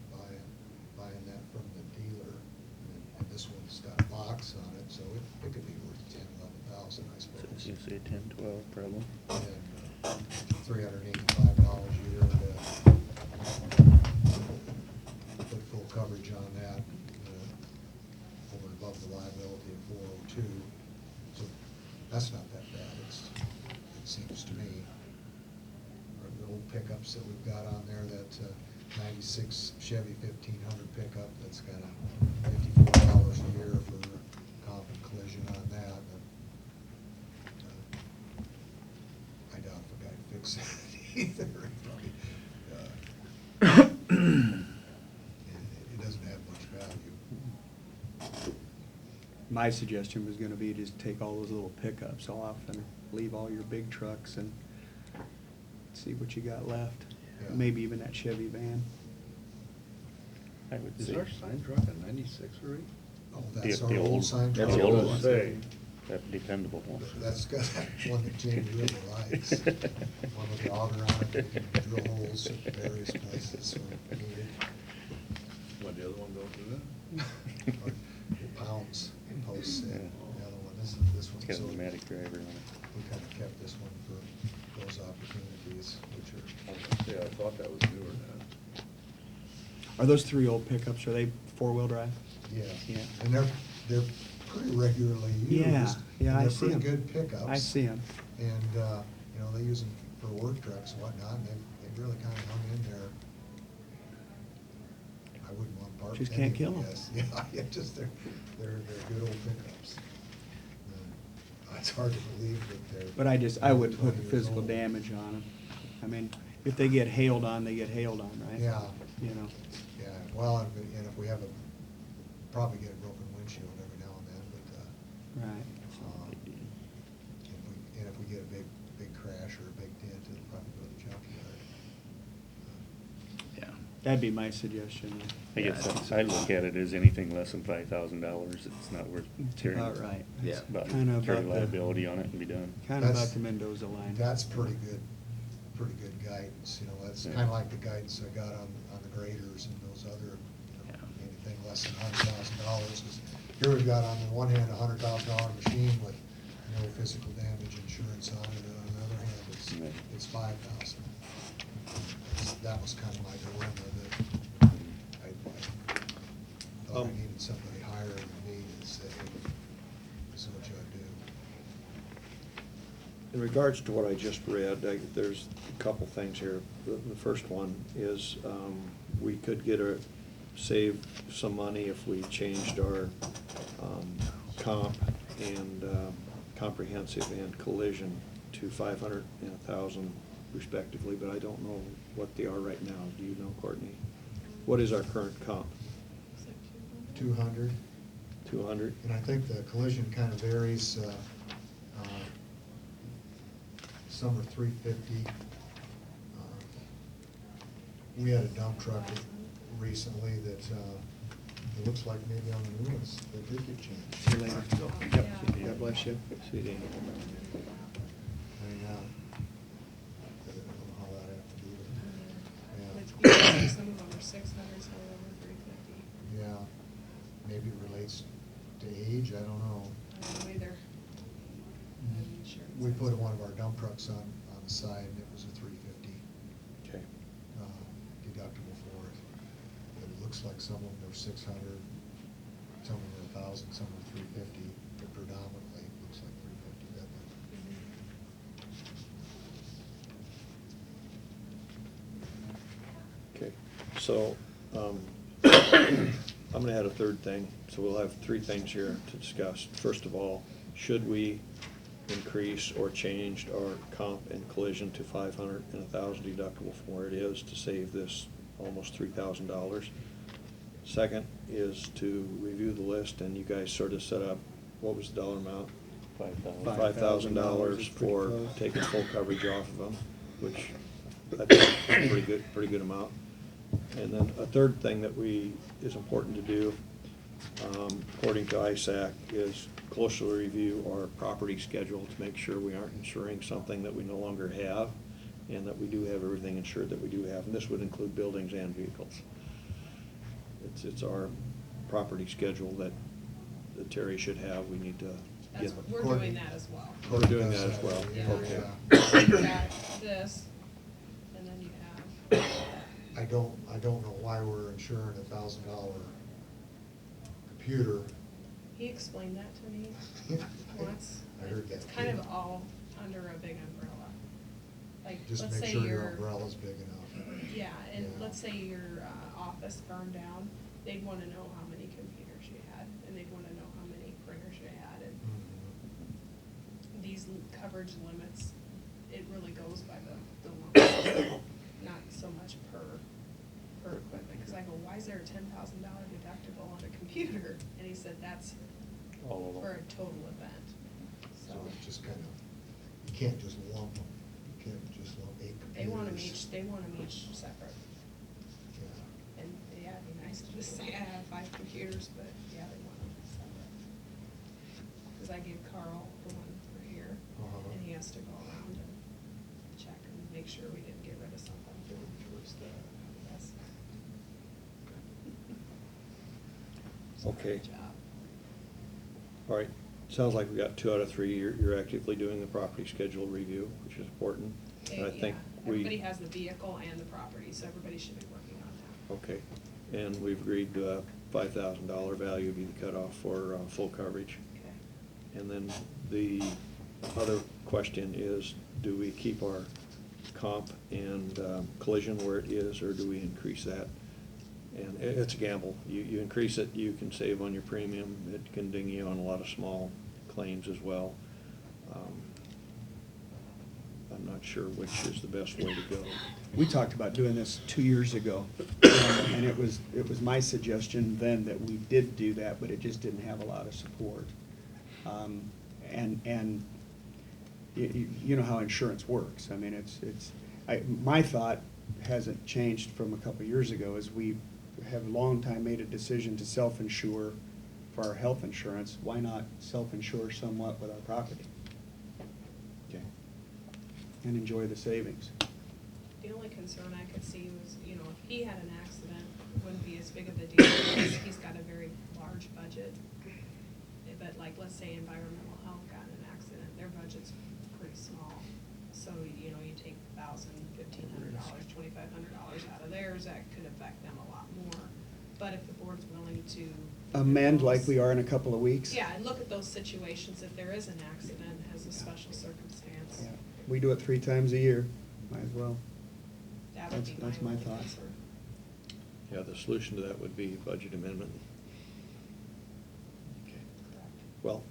buying that from the dealer. And this one's got a box on it, so it could be worth 10, 11,000, I So suppose. you say 10, 12 probably. And $385 a year to put full coverage on that, over and above the liability of 402. So that's not that bad, it seems to me. Or the old pickups that we've got on there, that 96 Chevy 1500 pickup, that's got $54 a year for comp and collision on that. I doubt if a guy fixes it either. It doesn't have much value. My suggestion was gonna be just take all those little pickups off and leave all your big trucks and see what you got left. Yeah. Maybe even that Chevy van. I would Is say. our sign truck a 96 already? Oh, that's The our old- old sign that's truck? the old I was one. gonna say. That dependable one. That's got that one that Jamie really likes. One with the auger on it, that can drill holes at various places when needed. What, the other one don't do that? Or it pounds and posts in. Yeah. The other one, this It's one. got a so pneumatic driver on it. We kind of kept this one for those opportunities, which are. I was gonna say, I thought that was newer than that. Are those three old pickups, are they four-wheel drive? Yeah. Yeah. And they're pretty regularly used. Yeah, yeah, and I see 'em. They're pretty good pickups. I see 'em. And, they use them for work trucks and whatnot, and they've really kind of hung in there. I wouldn't want to part with Just any can't of kill them, 'em. yes. Yeah, they're good old pickups. It's hard to believe that they're. But I wouldn't put 20 years physical old. damage on them. I mean, if they get hailed on, they get hailed on, right? Yeah. You know, Yeah, well, and if we have probably get a broken windshield every now and then, but, right. if we get a big crash or a big dent, it'll probably go to the junkyard. Yeah. That'd be my suggestion. I guess I look at it as anything less than $5,000, it's not worth tearing. About right. Yeah. About Kinda carry about the- liability on it and be done. Kind of That's- about the Mendoza line. That's pretty good guidance, that's Yeah. kind of like the guidance I got on the graders and those other, Yeah. anything less than $100,000. 'Cause here we've got on the one hand, $100,000 machine with no physical damage insurance on it, and on the other hand, Right. it's $5,000. That was kind of my dilemma, that I thought I needed somebody higher than me to say, hey, this is what you ought to do. In regards to what I just read, there's a couple things here. The first one is, we could save some money if we changed our comp and comprehensive and collision to 500 and 1,000 respectively, but I don't know what they are right now. Do you know, Courtney? What is our current comp? Is it 200, 200? and I think the collision kind of varies, some are 350. We had a dump truck recently that, it looks like maybe on the new ones, they did get changed. See you later. Yeah. God bless you. See, Danny. I don't know how that happened either. It's Yeah. because some of them are 600, some of them are 350. Yeah, maybe it relates to age, I don't know. I don't know either. insurance. We put one of our dump trucks on the side, and it was a $350 Okay. deductible for it. But it looks like some of them are 600, some of them are 1,000, some are 350, but predominantly it looks like 350, doesn't it? Okay, so, I'm gonna add a third thing, so we'll have three things here to discuss. First of all, should we increase or change our comp and collision to 500 and 1,000 deductible from where it is to save this almost $3,000? Second is to review the list, and you guys sort of set up, what was the dollar amount? $5,000 is pretty for close. taking full coverage off of them, which I think is a pretty good amount. And then a third thing that is important to do, according to ISAC, is closely review our property schedule to make sure we aren't insuring something that we no longer have, and that we do have everything insured that we do have, and this would include buildings and vehicles. It's our property schedule that Terry should have, we need to That's, get. we're doing that as well. We're doing that as well, Yeah. okay. So you got this, and then you have, I don't know why we're insuring $1,000 computer. he explained that to me once. I heard that. It's kind too. of all under a big umbrella. Like, Just let's make say sure your your. umbrella's big enough. Yeah, and Yeah. let's say your office burned down, they'd wanna know how many computers you had, and they'd wanna know how many printers you had, and Mhm. these coverage limits, it really goes by the lump, not so much per equipment, cause I go, why is there a $10,000 deductible on a computer? And he said, that's All of them. for a total event, So it's just kind of, you can't just lump them. You can't just lump 8 computers. They want them each separate. Yeah. And, yeah, it'd be nice to just say I have 5 computers, but, yeah, they want them separate. Cause I gave Carl the one for here, Uh-huh. and he has to go around and check and make sure we didn't get rid of something. That's- it's a Okay. good job. All right, sounds like we got 2 out of 3, you're actively doing the property schedule review, which is important. And I Yeah, think everybody has the vehicle and the property, so everybody should be working on that. Okay, and we've agreed to a $5,000 value be the cutoff for full coverage. Okay. And then the other question is, do we keep our comp and collision where it is, or do we increase that? And it's a gamble. You increase it, you can save on your premium. It can ding you on a lot of small claims as well. I'm not sure which is the best way to go. We talked about doing this 2 years ago, and it was my suggestion then that we did do that, but it just didn't have a lot of support. And you know how insurance works. I mean, my thought hasn't changed from a couple of years ago, is we have a long time made a decision to self-insure for our health insurance. Why not self-insure somewhat with our property? Okay. And enjoy the savings. The only concern I could see was, you know, if he had an accident, it wouldn't be as big of a deal, because he's got a very large budget. But like, let's say environmental health got in an accident, their budget's pretty small. So, you know, you take $1,000, $1,500, $2,500 out of theirs, that could affect them a lot more. But if the board's willing to. Amend like we are in a couple of weeks? Yeah, and look at those situations, if there is an accident as a special circumstance. Yeah. We do it 3 times a year, might as well. That would be That's my only thought. concern. Yeah, the solution to that would be budget amendment. Okay. Well,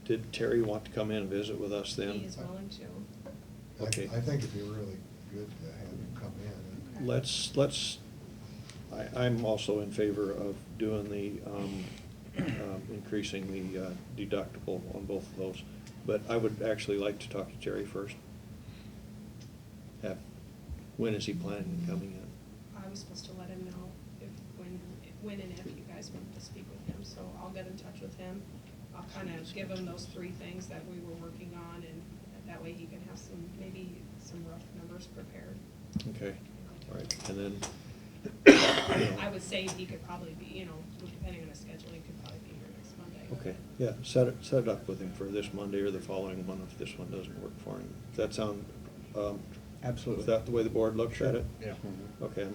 did Terry want to come in and visit with us then? He is willing to. Okay. I think it'd be really good to have him come in. I'm also in favor of doing the, increasing the deductible on both of those. But I would actually like to talk to Terry first. When is he planning on coming in? I was supposed to let him know when and if you guys wanted to speak with him, so I'll get in touch with him. I'll kind of give him those 3 things that we were working on, and that way he can have maybe some rough numbers prepared. Okay, all right, and then, I would say he could probably be, you know, depending on his schedule, he could probably be here next Monday. Okay, yeah, set it up with him for this Monday or the following one if this one doesn't work for him. Does that sound, Absolutely. is that the way the board looks at it? Yeah. Okay,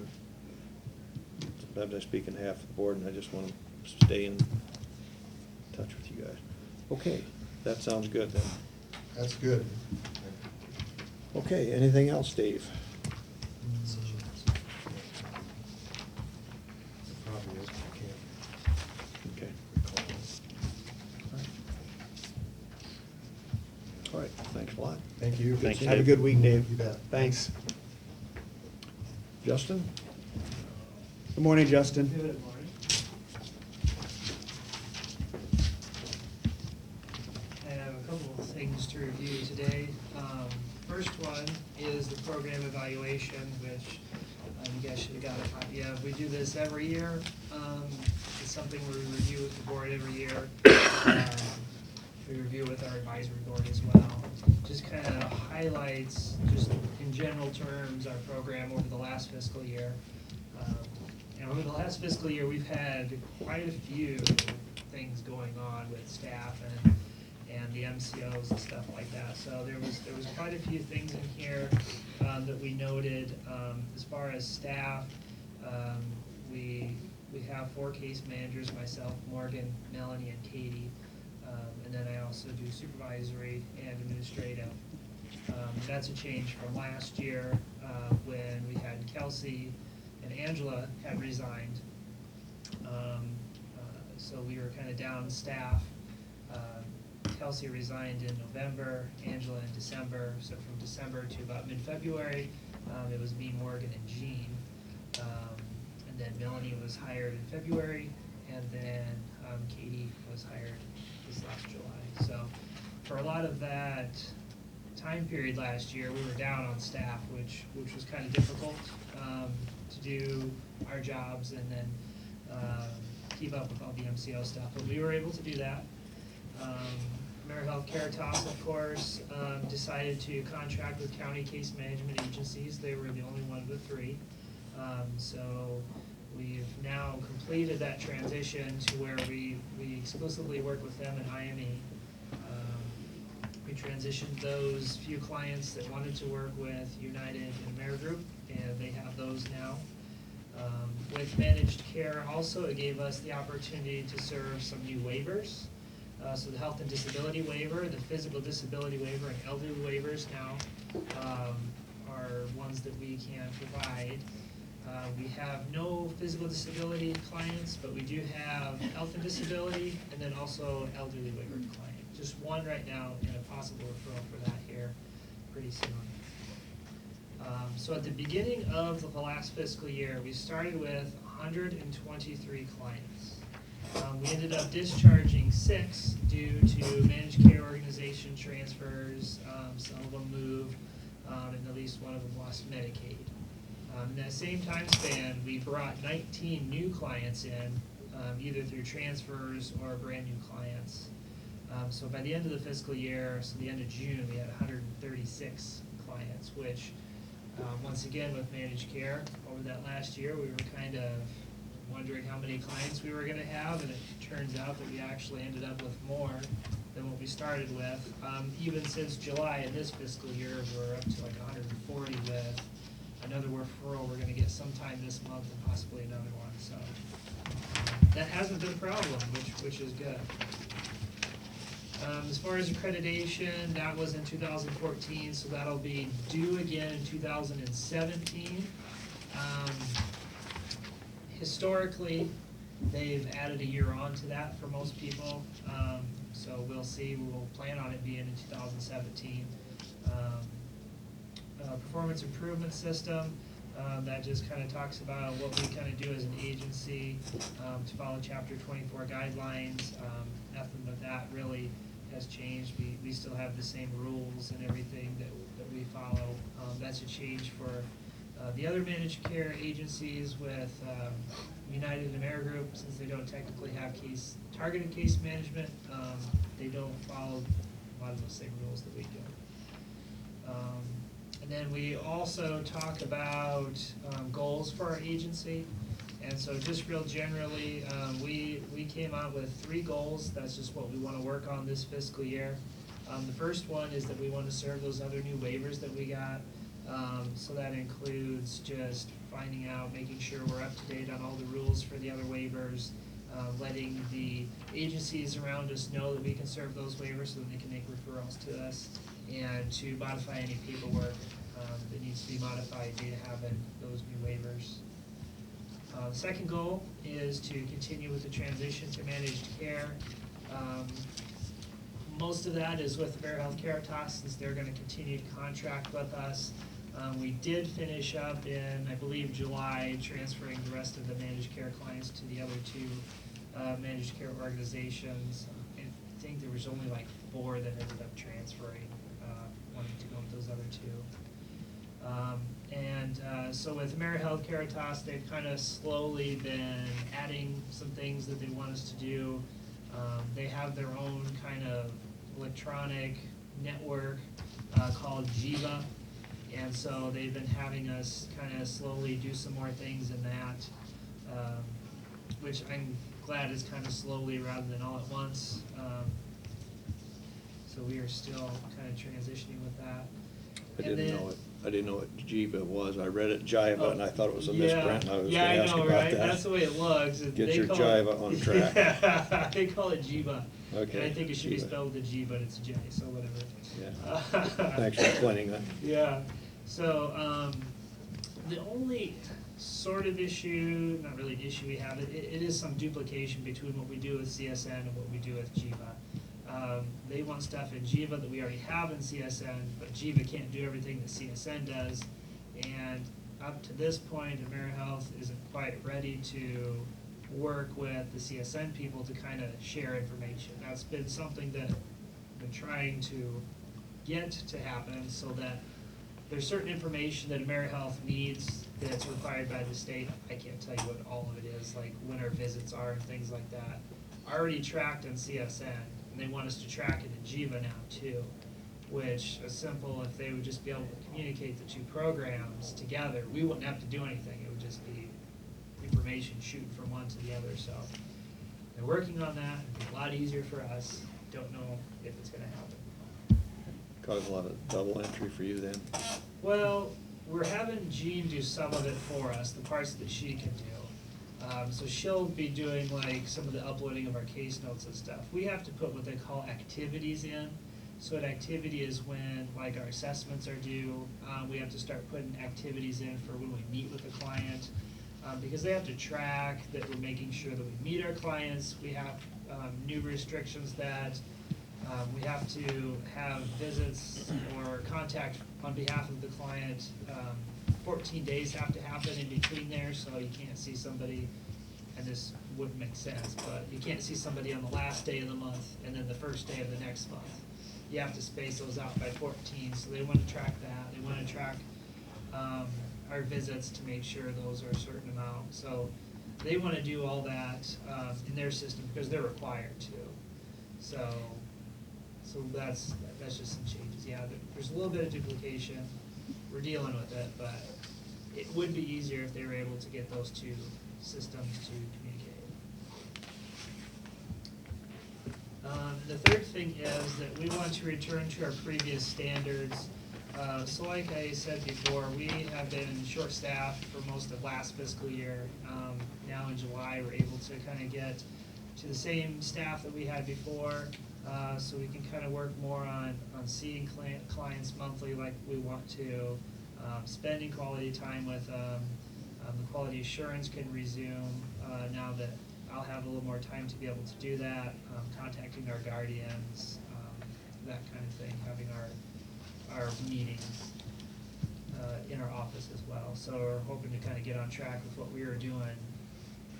sometimes I speak in half of the board and I just want to stay in touch with you guys. Okay, that sounds good then. That's good. Okay, anything else, Dave? Probably is, I can't Okay. recall. All right, thanks a lot. Thank you. Thanks, Have a Dave. good week, Dave. You bet. Thanks. Justin? Good morning, Justin. Good morning. I have a couple of things to review today. First one is the program evaluation, which you guys should have got a copy of. We do this every year. It's something we review with the board every year. We review with our advisory board as well. Just kind of highlights, just in general terms, our program over the last fiscal year. And over the last fiscal year, we've had quite a few things going on with staff and the MCOs and stuff like that. So there was quite a few things in here that we noted. As far as staff, we have 4 case managers, myself, Morgan, Melanie, and Katie. And then I also do supervisory and administrative. That's a change from last year when we had Kelsey and Angela had resigned. So we were kind of down staff. Kelsey resigned in November, Angela in December. So from December to about mid-February, it was me, Morgan, and Jean. And then Melanie was hired in February, and then Katie was hired this last July. So for a lot of that time period last year, we were down on staff, which was kind of difficult to do our jobs and then keep up with all the MCO stuff. But we were able to do that. AmeriHealth Caritas, of course, decided to contract with county case management agencies. They were the only one of the 3. So we've now completed that transition to where we exclusively work with them in IME. We transitioned those few clients that wanted to work with United and AmeriGroup, and they have those now. With managed care also, it gave us the opportunity to serve some new waivers. So the health and disability waiver, the physical disability waiver, and elderly waivers now are ones that we can provide. We have no physical disability clients, but we do have health and disability, and then also elderly waiver client. Just one right now, and a possible referral for that here pretty soon. So at the beginning of the last fiscal year, we started with 123 clients. We ended up discharging 6 due to managed care organization transfers. Some of them moved, and at least one of them lost Medicaid. In that same time span, we brought 19 new clients in, either through transfers or brand new clients. So by the end of the fiscal year, so the end of June, we had 136 clients, which once again with managed care over that last year, we were kind of wondering how many clients we were going to have, and it turns out that we actually ended up with more than what we started with. Even since July of this fiscal year, we're up to like 140 with another referral we're going to get sometime this month and possibly another one. So that hasn't been a problem, which is good. As far as accreditation, that was in 2014, so that'll be due again in 2017. Historically, they've added a year on to that for most people, so we'll see. We'll plan on it being in 2017. Performance improvement system, that just kind of talks about what we kind of do as an agency to follow Chapter 24 guidelines. Nothing but that really has changed. We still have the same rules and everything that we follow. That's a change for the other managed care agencies with United and AmeriGroup, since they don't technically have targeted case management, they don't follow a lot of those same rules that we do. And then we also talk about goals for our agency, And so just real generally, we came out with 3 goals. That's just what we want to work on this fiscal year. The first one is that we want to serve those other new waivers that we got. So that includes just finding out, making sure we're up to date on all the rules for the other waivers, letting the agencies around us know that we can serve those waivers so that they can make referrals to us, and to modify any paperwork that needs to be modified due to having those new waivers. The second goal is to continue with the transition to managed care. Most of that is with AmeriHealth Caritas, since they're gonna continue to contract with us. We did finish up in, I believe, July, transferring the rest of the managed care clients to the other 2 managed care organizations. I think there was only like 4 that ended up transferring, wanting to go with those other 2. So with AmeriHealth Caritas, they've kind of slowly been adding some things that they want us to do. They have their own kind of electronic network called Jiva, and so they've been having us kind of slowly do some more things in that, which I'm glad is kind of slowly rather than all at once. So we are still kind of transitioning with that. I And didn't then- know it. I didn't know what Jiva was. I read it Jiva, and I thought it was a Yeah, misprint, and I was yeah, gonna I ask know, about right? that. That's the way it looks. Get They your call Jiva on track. Yeah, they call it Jiva. Okay, And I think it should be Jiva. spelled with a G, but it's a J, so whatever. Yeah. Thanks for explaining that. Yeah, so, the only sort of issue, not really an issue we have, it is some duplication between what we do with CSN and what we do with Jiva. They want stuff in Jiva that we already have in CSN, but Jiva can't do everything that CSN does. And up to this point, AmeriHealth isn't quite ready to work with the CSN people to kind of share information. That's been something that I've been trying to get to happen, so that there's certain information that AmeriHealth needs that's required by the state. I can't tell you what all of it is, like when our visits are and things like that. Already tracked in CSN, and they want us to track it in Jiva now too, which is simple. If they would just be able to communicate the 2 programs together, we wouldn't have to do anything. It would just be information shooting from one to the other. So they're working on that. It'd be a lot easier for us. Don't know if it's gonna happen. Cause a lot of double entry for you then. Well, we're having Jean do some of it for us, the parts that she can do. So she'll be doing like some of the uploading of our case notes and stuff. We have to put what they call activities in. So an activity is when like our assessments are due. We have to start putting activities in for when we meet with the client. Because they have to track that we're making sure that we meet our clients. We have new restrictions that we have to have visits or contact on behalf of the client. 14 days have to happen in between there, so you can't see somebody, and this wouldn't make sense, but you can't see somebody on the last day of the month and then the first day of the next month. You have to space those out by 14, so they want to track that. They want to track our visits to make sure those are a certain amount. So they want to do all that in their system because they're required to. So that's just some changes. Yeah, there's a little bit of duplication. We're dealing with it, but it would be easier if they were able to get those 2 systems to communicate. The third thing is that we want to return to our previous standards. So like I said before, we have been short-staffed for most of last fiscal year. Now in July, we're able to kind of get to the same staff that we had before, so we can kind of work more on seeing clients monthly like we want to, spending quality time with them. The quality assurance can resume now that I'll have a little more time to be able to do that, contacting our guardians, that kind of thing, having our meetings in our office as well. So we're hoping to kind of get on track with what we were doing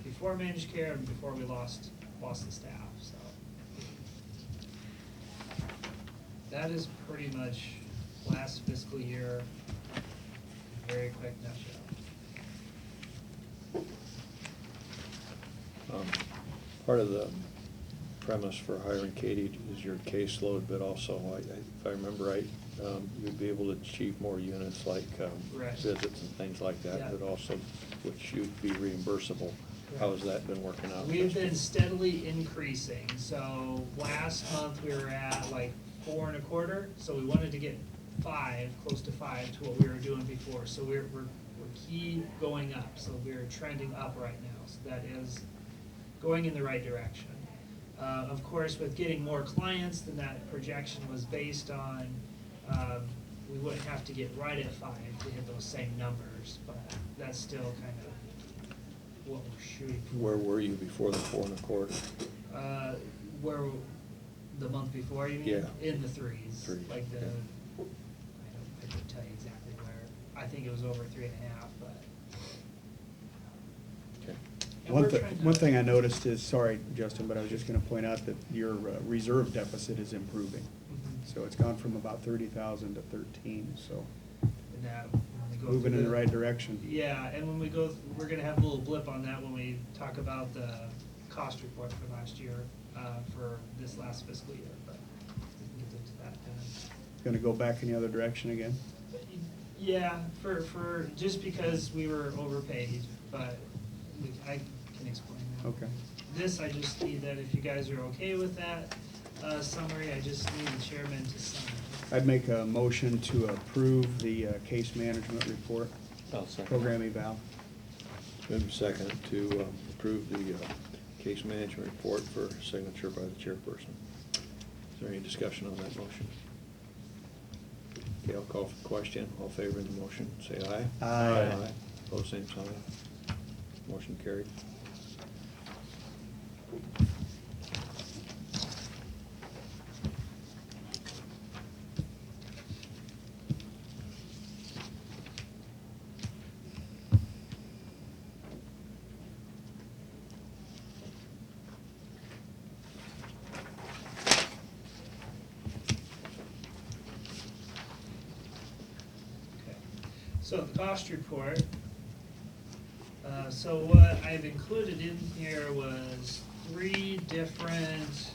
before managed care and before we lost the staff. So that is pretty much last fiscal year, very quick nutshell. Part of the premise for hiring Katie is your caseload, but also, if I remember right, you'd be able to achieve more units like Right. visits and things like that, Yeah. but also, which you'd be reimbursable. How has that been working out? We've been steadily increasing, so last month we were at like 4.25, so we wanted to get 5, close to 5 to what we were doing before, so we're keep going up, so we're trending up right now, so that is going in the right direction. Of course, with getting more clients than that projection was based on, we wouldn't have to get right at 5 to hit those same numbers, but that's still kind of what we're shooting for. Where were you before the 4.25? Where, the month before, you mean? Yeah. In the 3s. Three, Like the, yeah. I couldn't tell you exactly where, I think it was over 3.5, but. Okay. And One we're thing, trying to- one thing I noticed is, sorry, Justin, but I was just gonna point out that your reserve deficit is improving. Mhm. So it's gone from about 30,000 to 13, so And that, when we go moving through in the right direction. Yeah, and when we go, we're gonna have a little blip on that when we talk about the cost report for last year, for this last fiscal year, but we can get into that then. Gonna go back in the other direction again? Yeah, for, just because we were overpaid, but I can explain that. Okay. This, I just need that, if you guys are okay with that, summary, I just need the chairman to sign. I'd make a motion to approve the case management report, I'll second. program eval. Been second to approve the case management report for signature by the chairperson. Is there any discussion on that motion? Okay, I'll call for the question. All in favor of the motion, say aye. Aye. Opposed, same sign. Motion carried. Okay. So the cost report, so what I've included in here was 3 different,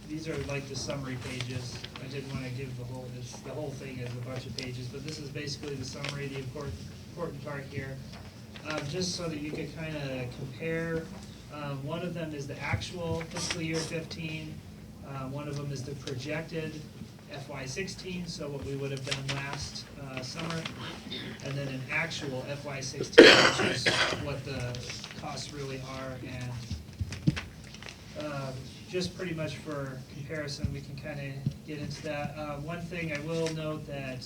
these are like the summary pages. I didn't want to give the whole thing as a bunch of pages, but this is basically the summary, the important part here. Just so that you could kind of compare. One of them is the actual fiscal year 15. One of them is the projected FY16, so what we would have done last summer. And then an actual FY16, which is what the costs really are. And just pretty much for comparison, we can kind of get into that. One thing I will note that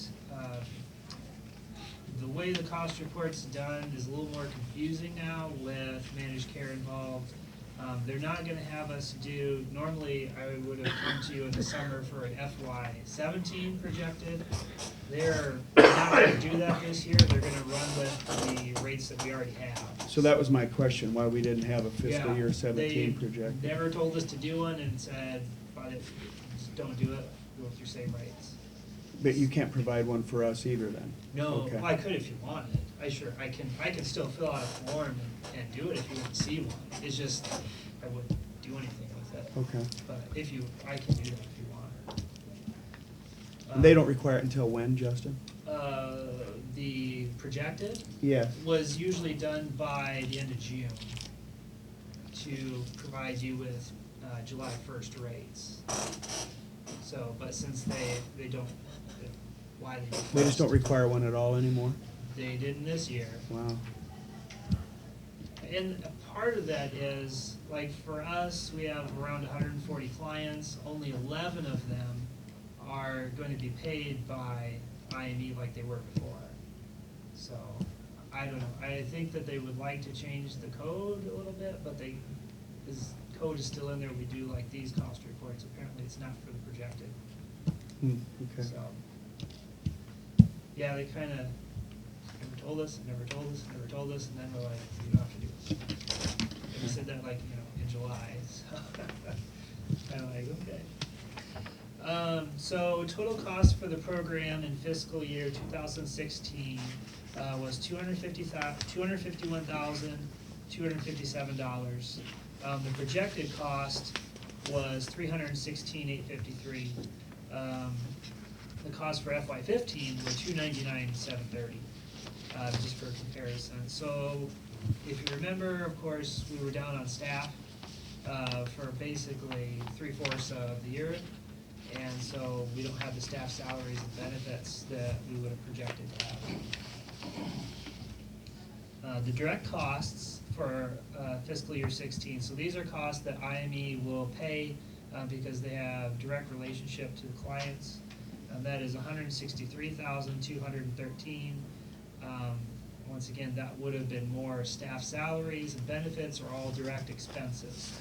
the way the cost report's done is a little more confusing now with managed care involved. They're not gonna have us do, normally I would have come to you in the summer for an FY17 projected. They're not gonna do that this year, they're gonna run with the rates that we already have. So that was my question, why we didn't have a fiscal Yeah, year 17 they project. never told us to do one and said, but if, just don't do it, go with your same rates. But you can't provide one for us either then? No, Okay. well, I could if you wanted. I can still fill out a form and do it if you want to see one. It's just, I wouldn't do anything with it. Okay. But I can do that if you want. And they don't require it until when, Justin? The projected Yes. was usually done by the end of June to provide you with July 1st rates. So, but since they don't, why they. They just don't require one at all anymore? They didn't this year. Wow. And a part of that is, like for us, we have around 140 clients, only 11 of them are going to be paid by IME like they were before. So, I don't know, I think that they would like to change the code a little bit, but this code is still in there, we do like these cost reports, apparently it's not for the projected. Okay. So, yeah, they kind of never told us, never told us, never told us, and then we're like, you don't have to do it. And we said that like, in July, so kind of like, okay. So total cost for the program in fiscal year 2016 was $251,000 $257. The projected cost was $316,853. The cost for FY15 were $299,730, just for comparison. So if you remember, of course, we were down on staff for basically 3/4 of the year. And so we don't have the staff salaries and benefits that we would have projected to have. The direct costs for fiscal year 16, so these are costs that IME will pay because they have direct relationship to the clients. That is $163,213. Once again, that would have been more staff salaries and benefits are all direct expenses.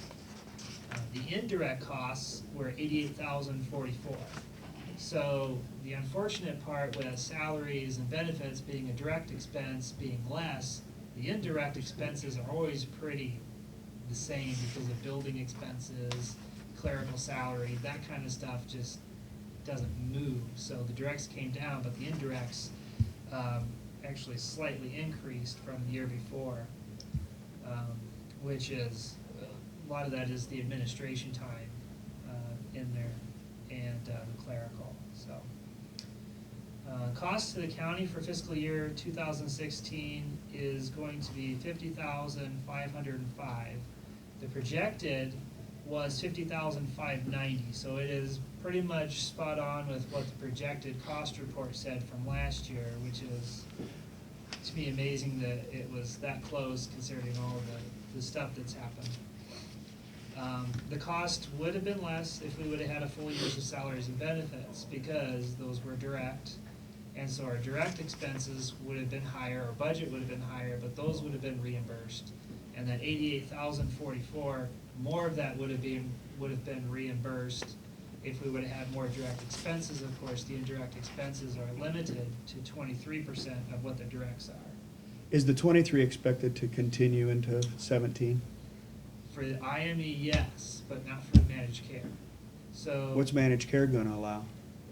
The indirect costs were $88,044. So the unfortunate part with salaries and benefits being a direct expense being less, the indirect expenses are always pretty the same because of building expenses, clerical salary, that kind of stuff just doesn't move. So the directs came down, but the indirects actually slightly increased from the year before, which is a lot of that is the administration time in there and the clerical. So, cost to the county for fiscal year 2016 is going to be $50,505. The projected was $50,590, so it is pretty much spot on with what the projected cost report said from last year, which is to me amazing that it was that close considering all of the stuff that's happened. The cost would have been less if we would have had a full year's of salaries and benefits because those were direct. And so our direct expenses would have been higher, our budget would have been higher, but those would have been reimbursed. And that $88,044, more of that would have been reimbursed if we would have had more direct expenses. Of course, the indirect expenses are limited to 23% of what the directs are. Is the 23 expected to continue into 17? For the IME, yes, but not for managed care. So What's managed care gonna allow?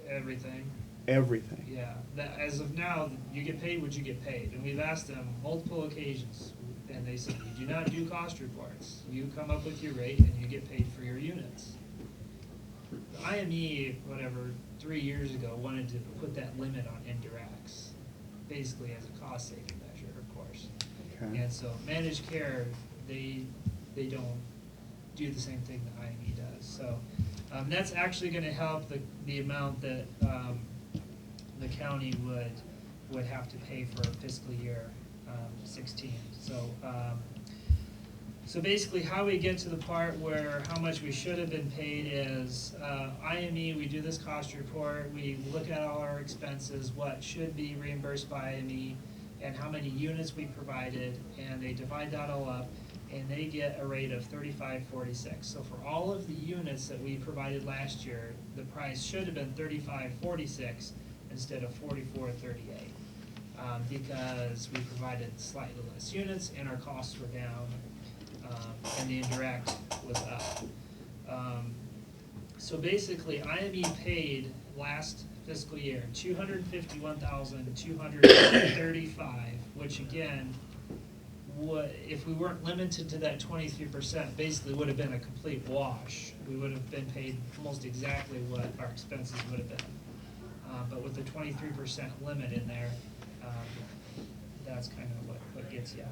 everything, Everything. yeah. That, as of now, you get paid what you get paid, and we've asked them multiple occasions, and they said, "You do not do cost reports. You come up with your rate, and you get paid for your units." The IME, whatever, 3 years ago, wanted to put that limit on indirects, basically as a cost-saving measure, of course. Okay. And so managed care, they don't do the same thing that IME does. So that's actually going to help the amount that the county would have to pay for fiscal year 16. So basically how we get to the part where how much we should have been paid is IME, we do this cost report, we look at all our expenses, what should be reimbursed by IME, and how many units we provided, and they divide that all up, and they get a rate of $35.46. So for all of the units that we provided last year, the price should have been $35.46 instead of $44.38, because we provided slightly less units and our costs were down, and the indirect was up. So basically, IME paid last fiscal year $251,235, which again, if we weren't limited to that 23%, basically would have been a complete wash. We would have been paid almost exactly what our expenses would have been. But with the 23% limit in there, that's kind of what gets you.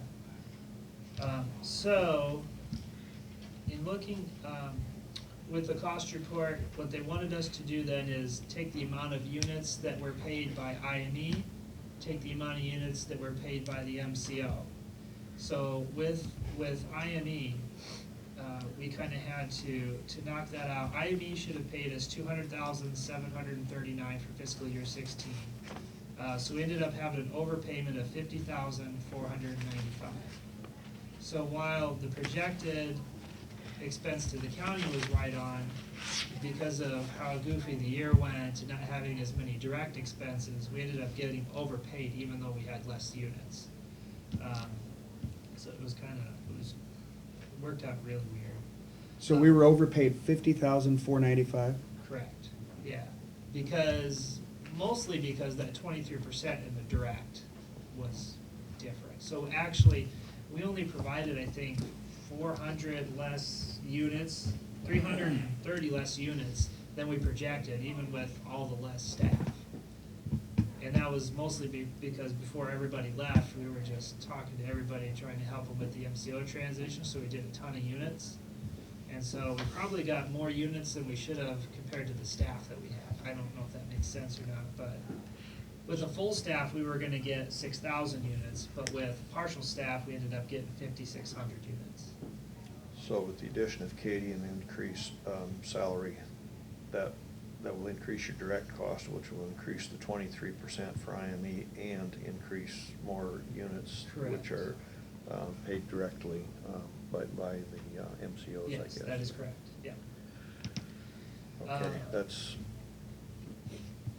So, in looking with the cost report, what they wanted us to do then is take the amount of units that were paid by IME, take the amount of units that were paid by the MCO. So with IME, we kind of had to knock that out. IME should have paid us $200,739 for fiscal year 16. So we ended up having an overpayment of $50,495. So while the projected expense to the county was right on, because of how goofy the year went and not having as many direct expenses, we ended up getting overpaid even though we had less units. So it worked out really weird. So we were overpaid $50,495? Correct, yeah. Mostly because that 23% in the direct was different. So actually, we only provided, I think, 400 less units, 330 less units than we projected, even with all the less staff. And that was mostly because before everybody left, we were just talking to everybody and trying to help them with the MCO transition, so we did a ton of units. And so we probably got more units than we should have compared to the staff that we have. I don't know if that makes sense or not, but with a full staff, we were gonna get 6,000 units, but with partial staff, we ended up getting 5,600 units. So with the addition of Katie and the increased salary, that will increase your direct cost, which will increase the 23% for IME and increase more units, Correct. which are paid directly by the MCOs, I guess. Yes, that is correct, yeah. Okay, that's.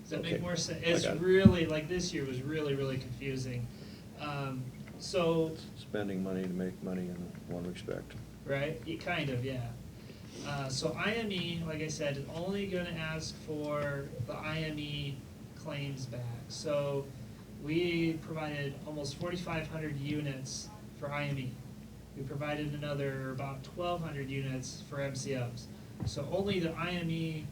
Does that okay, make more sense? I It's got it. really, like, this year was really, really confusing. So, Spending money to make money in one respect. right, kind of, yeah. So IME, like I said, is only gonna ask for the IME claims back. So we provided almost 4,500 units for IME. We provided another about 1,200 units for MCOs. So only the IME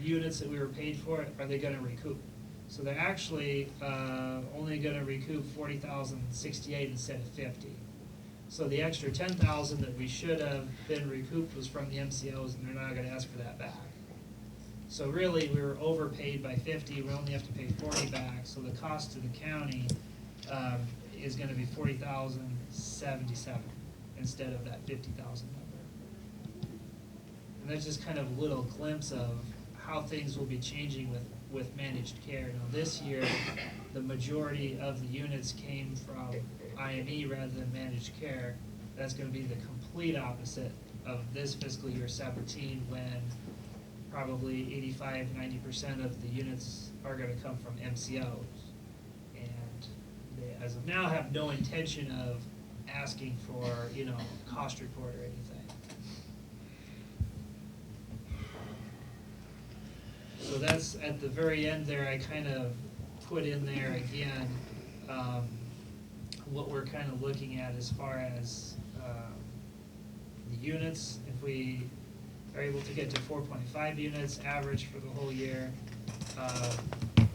units that we were paid for are they gonna recoup. So they're actually only gonna recoup 40,068 instead of 50. So the extra 10,000 that we should have been recouped was from the MCOs, and they're not gonna ask for that back. So really, we were overpaid by 50, we only have to pay 40 back, so the cost to the county is gonna be 40,077 instead of that 50,000 number. And that's just kind of a little glimpse of how things will be changing with managed care. Now, this year, the majority of the units came from IME rather than managed care. That's gonna be the complete opposite of this fiscal year 17, when probably 85–90% of the units are gonna come from MCOs. And they, as of now, have no intention of asking for, cost report or anything. So that's, at the very end there, I kind of put in there again, what we're kind of looking at as far as the units. If we are able to get to 4.5 units average for the whole year,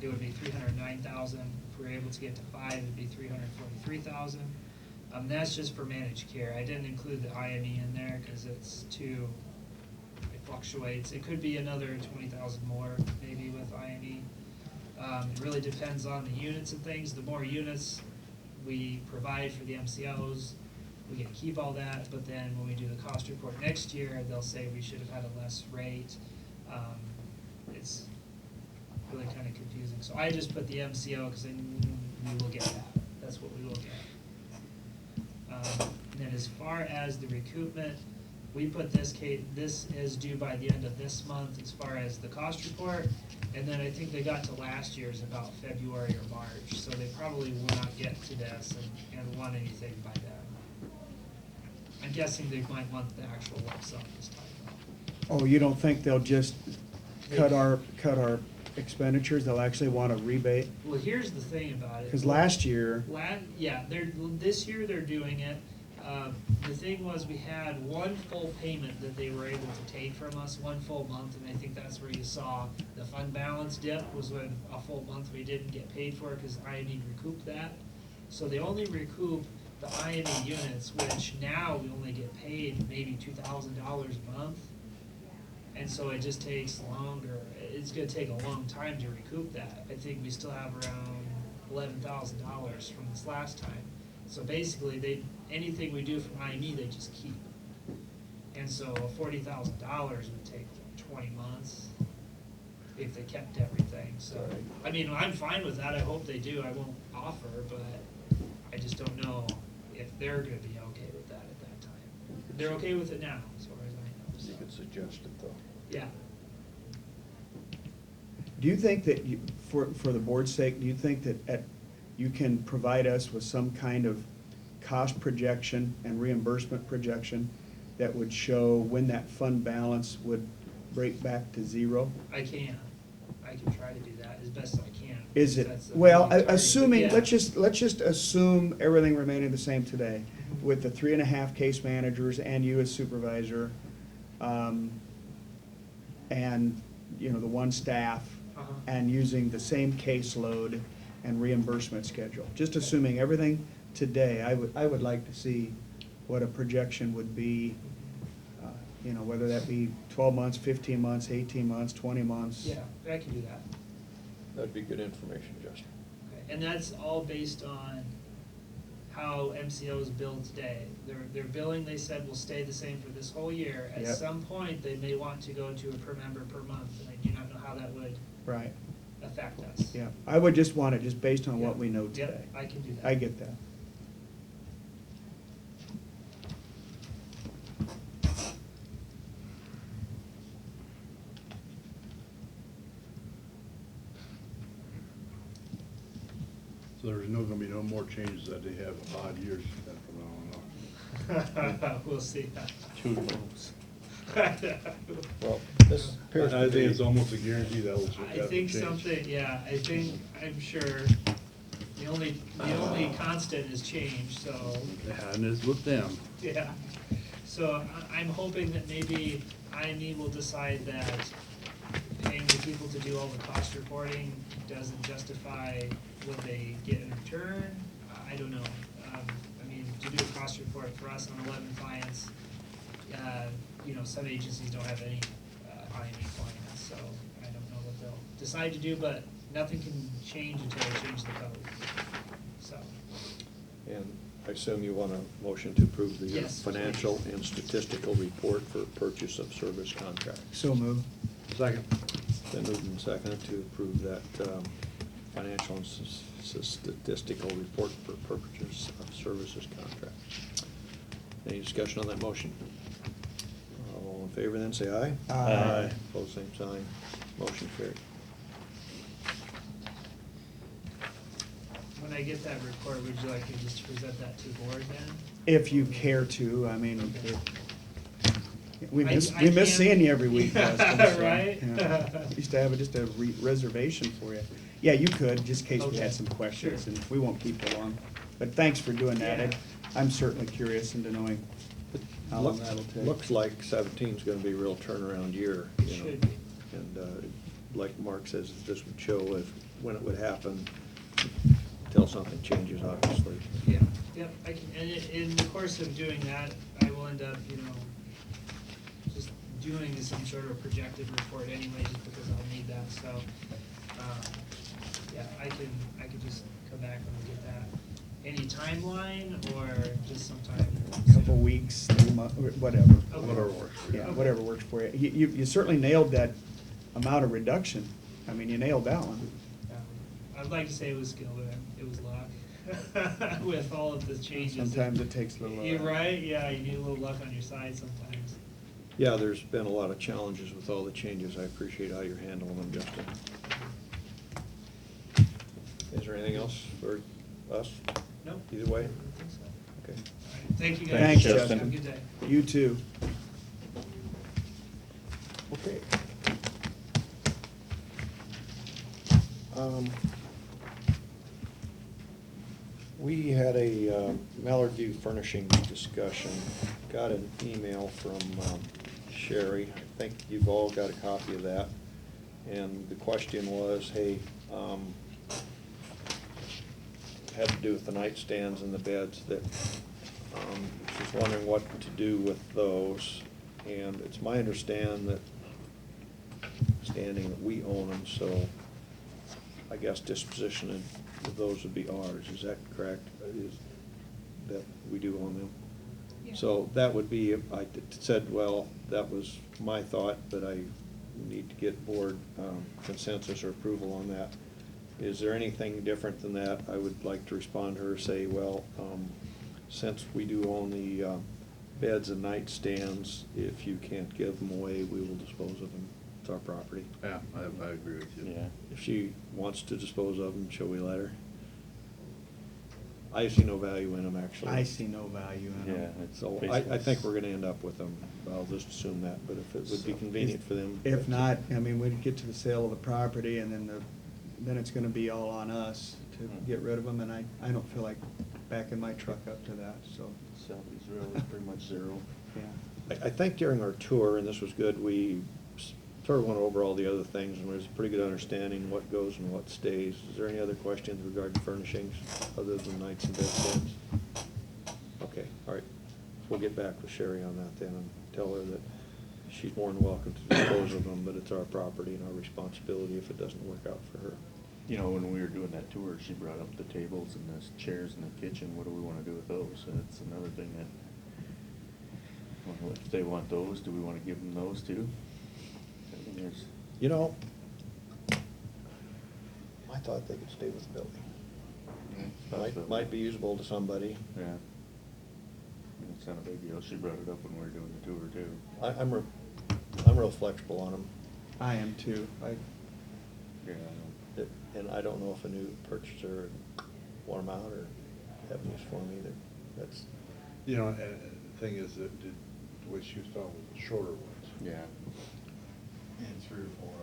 it would be 309,000. If we're able to get to 5, it'd be 343,000. That's just for managed care. I didn't include the IME in there because it's too, it fluctuates. It could be another 20,000 more maybe with IME. It really depends on the units and things. The more units we provide for the MCOs, we get to keep all that, but then when we do the cost report next year, they'll say we should have had a less rate. It's really kind of confusing. So I just put the MCO because then we will get that. That's what we will get. And then as far as the recoupment, we put this is due by the end of this month as far as the cost report. And then I think they got to last year's about February or March, so they probably will not get to this and want anything by then. I'm guessing they might want the actual lump sum this time though. Oh, you don't think they'll just cut our expenditures? They'll actually want a rebate? Well, here's the thing about it. Because last year, This year they're doing it. The thing was, we had one full payment that they were able to take from us, one full month, and I think that's where you saw the fund balance dip, was when a full month we didn't get paid for because IME recouped that. So they only recoup the IME units, which now we only get paid maybe $2,000 a month. And so it just takes longer. It's gonna take a long time to recoup that. I think we still have around $11,000 from this last time. So basically, anything we do from IME, they just keep. And so $40,000 would take 20 months if they kept everything. So, I mean, I'm fine with that. I hope they do. I won't offer, but I just don't know if they're gonna be okay with that at that time. They're okay with it now, as far as I know. You could suggest it though. Yeah. do you think that, for the board's sake, do you think that you can provide us with some kind of cost projection and reimbursement projection that would show when that fund balance would break back to zero? I can try to do that as best I can. Is it, That's the well, moving target, but assuming, yeah. let's just assume everything remaining the same today. with the 3.5 case managers and you as supervisor, and, you know, the one staff, Uh-huh. and using the same caseload and reimbursement schedule. Just assuming everything today, I would like to see what a projection would be, you know, whether that be 12 months, 15 months, 18 months, 20 months. Yeah, I can do that. That'd be good information, Justin. Okay, and that's all based on how MCOs bill today. Their billing, they said, will stay the same for this whole year. At Yep. some point, they may want to go to a per member per month, and I do not know how that would Right, affect us. yeah. I would just want it just based on what Yeah. we know today. Yep, I can do that. I get that. So there's gonna be no more changes that they have odd years then from now on. We'll see. Who knows? Well, this appears I to think it's be, almost a guarantee that will I think something, yeah, I'm sure, the only constant is change, so, Yeah, and it's with them. yeah. So I'm hoping that maybe IME will decide that paying the people to do all the cost reporting doesn't justify what they get in return. I don't know. I mean, to do a cost report for us on 11 clients, you know, some agencies don't have any IME clients, so I don't know what they'll decide to do, but nothing can change until they change the code, so. and I assume you want a motion to approve the Yes, financial please. and statistical report for purchase of service contract. So move. Second. Then moved and seconded to approve that financial and statistical report for purchase of services contract. Any discussion on that motion? All in favor then, say aye. Aye. Opposed, same sign. Motion carried. When I get that report, would you like me just to present that to the board then? If you care to, I mean, Okay. we I miss can- seeing you every week, Justin, so, Right? yeah. Used to have just a reservation for you. Yeah, you could, just in case we Okay. had some questions, Sure. and we won't keep you long. But thanks for doing that. Yeah. I'm certainly curious into knowing how long that'll take. Looks like 17's gonna be a real turnaround year. It you know. should be. And like Mark says, this would show if, when it would happen, till something changes, obviously. Yeah, yep, I can, and in the course of doing that, I will end up, you know, just doing some sort of projected report anyway, just because I'll need that, so, yeah, I can just come back when we get that. Any timeline, or just sometime? Couple weeks, 3 months, whatever. Okay. Whatever works for you. Yeah, Okay. whatever works for you. You certainly nailed that amount of reduction. I mean, you nailed that one. I'd like to say it was skill, but it was luck, with all of the changes. Sometimes it takes a little. You're right, yeah, you need a little luck on your side sometimes. Yeah, there's been a lot of challenges with all the changes. I appreciate how you're handling them, Justin. Is there anything else for us? No. Either way? I don't think so. Okay. All right, thank you guys. Thanks, Have a Justin. good day. You too. Okay. We had a Mallard View furnishing discussion. Got an email from Sherry. I think you've all got a copy of that. And the question was, hey, had to do with the nightstands and the beds, that she's wondering what to do with those. And it's my understanding that we own them, so I guess disposition of those would be ours. Is that correct? Is that we do own them? Yeah. So that would be, I said, well, that was my thought, but I need to get board consensus or approval on that. Is there anything different than that? I would like to respond to her, say, well, since we do own the beds and nightstands, if you can't give them away, we will dispose of them. It's our property. Yeah, I agree with you. Yeah. If she wants to dispose of them, shall we let her? I see no value in them, actually. I see no value in them. Yeah, it's So basically. I think we're gonna end up with them. I'll just assume that, but if it would be convenient for them. If not, I mean, we'd get to the sale of the property, and then it's gonna be all on us to get rid of them, and I don't feel like backing my truck up to that, so. Southeast Rail is pretty much zero. Yeah. I think during our tour, and this was good, we sort of went over all the other things, and there's a pretty good understanding what goes and what stays. Is there any other questions regarding furnishings, other than nights and bedsteads? Okay, all right. We'll get back with Sherry on that then, and tell her that she's more than welcome to dispose of them, but it's our property and our responsibility if it doesn't work out for her. You know, when we were doing that tour, she brought up the tables and the chairs in the kitchen. What do we wanna do with those? So that's another thing that, well, if they want those, do we wanna give them those too? I mean, there's, You know, I thought they could stay with the building. Might be usable to somebody. yeah. It's not a big deal. She brought it up when we were doing the tour too. I'm real flexible on them. I am too. Yeah, And I don't know if a new purchaser would want them out or have use for them either. That's, You know, and the thing is that the way she was talking was the shorter ones. yeah. And 3 or 4 of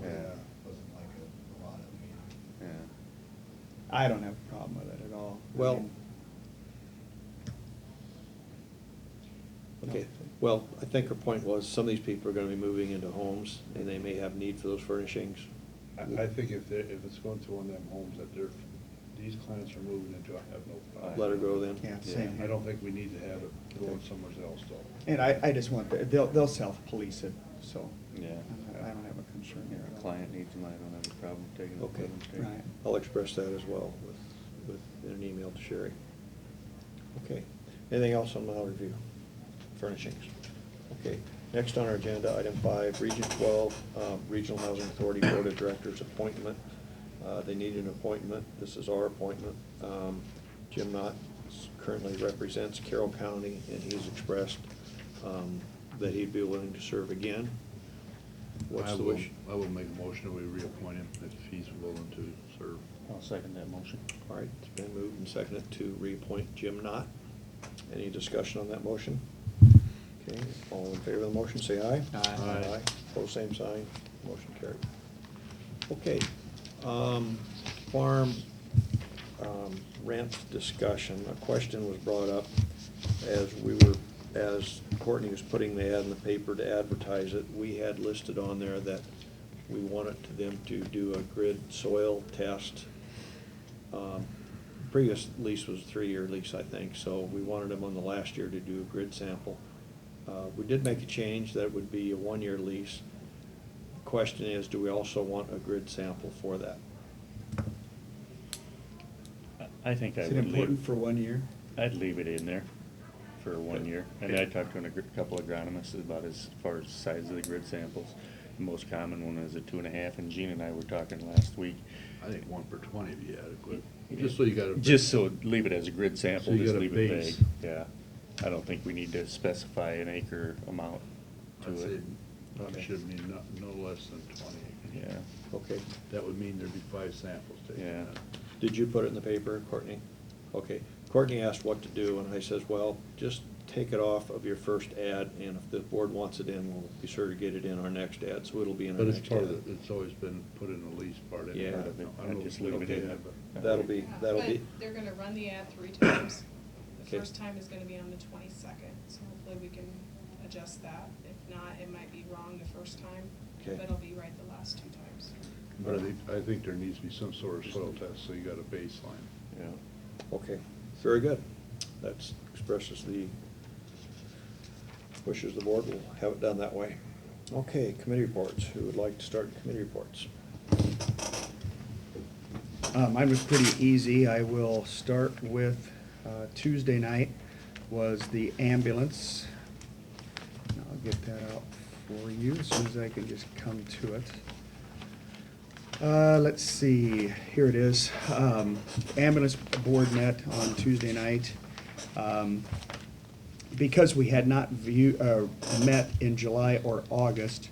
them. It Yeah. wasn't like a lot of them either. Yeah. I don't have a problem with it at all. I Well, mean, okay, well, I think her point was, some of these people are gonna be moving into homes, and they may have need for those furnishings. I think if it's going to one of them homes that these clients are moving into, I have no problem. Let her go then? Yeah, same I here. don't think we need to have it going somewhere else though. And I just want, they'll self-police it, so. Yeah. I don't have a concern here If at a all. client needs them, I don't have a problem taking them. Okay. with them, Right. I'll express that as well with an email to Sherry. Okay, anything else on Mallory View? Furnishings. Okay, next on our agenda, item 5, Region 12, Regional Housing Authority Board of Directors appointment. They need an appointment. This is our appointment. Jim Knott currently represents Carroll County, and he's expressed that he'd be willing to serve again. What's the wish? I will make a motion that we reappoint him if he's willing to serve. I'll second that motion. All right, it's been moved and seconded to reappoint Jim Knott. Any discussion on that motion? Okay, all in favor of the motion, say aye. Aye. Aye. Pose same sign, motion carried. Okay, farm rent discussion. A question was brought up as Courtney was putting the ad in the paper to advertise it. We had listed on there that we wanted them to do a grid soil test. Previous lease was a 3-year lease, I think, so we wanted them on the last year to do a grid sample. We did make a change that it would be a 1-year lease. Question is, do we also want a grid sample for that? I think I Is it would important leave, for 1 year? I'd leave it in there for 1 year. And I talked to a couple agronomists about as far as size of the grid samples. The most common one is a 2.5, and Gene and I were talking last week. I think 1 per 20 would be adequate, just so you got a. Just so, leave it as a grid sample, So you just got a leave it base. vague, yeah. I don't think we need to specify an acre amount to I'd say it. Okay. it should be no less than 20. Yeah, Okay. That would mean there'd be 5 samples taken. Yeah. Did you put it in the paper, Courtney? Okay. Courtney asked what to do, and I says, well, just take it off of your first ad, and if the board wants it in, we'll be sure to get it in our next ad, so it'll be in our But next it's ad. part of it's always been put in the lease part. Yeah. Part of it. I don't know Just if we leave it okay in. that, but- That'll be. But they're gonna run the ad 3 times. The Okay. first time is gonna be on the 22nd, so hopefully we can adjust that. If not, it might be wrong the first time, Okay. but it'll be right the last 2 times. But I think there needs to be some sort of soil test, so you got a baseline. yeah. Okay, very good. That expresses the wishes of the board. We'll have it done that way. Okay, committee reports. Who would like to start committee reports? Mine was pretty easy. I will start with Tuesday night was the ambulance. And I'll get that out for you as soon as I can just come to it. Let's see, here it is. Ambulance board met on Tuesday night. Because we had not met in July or August,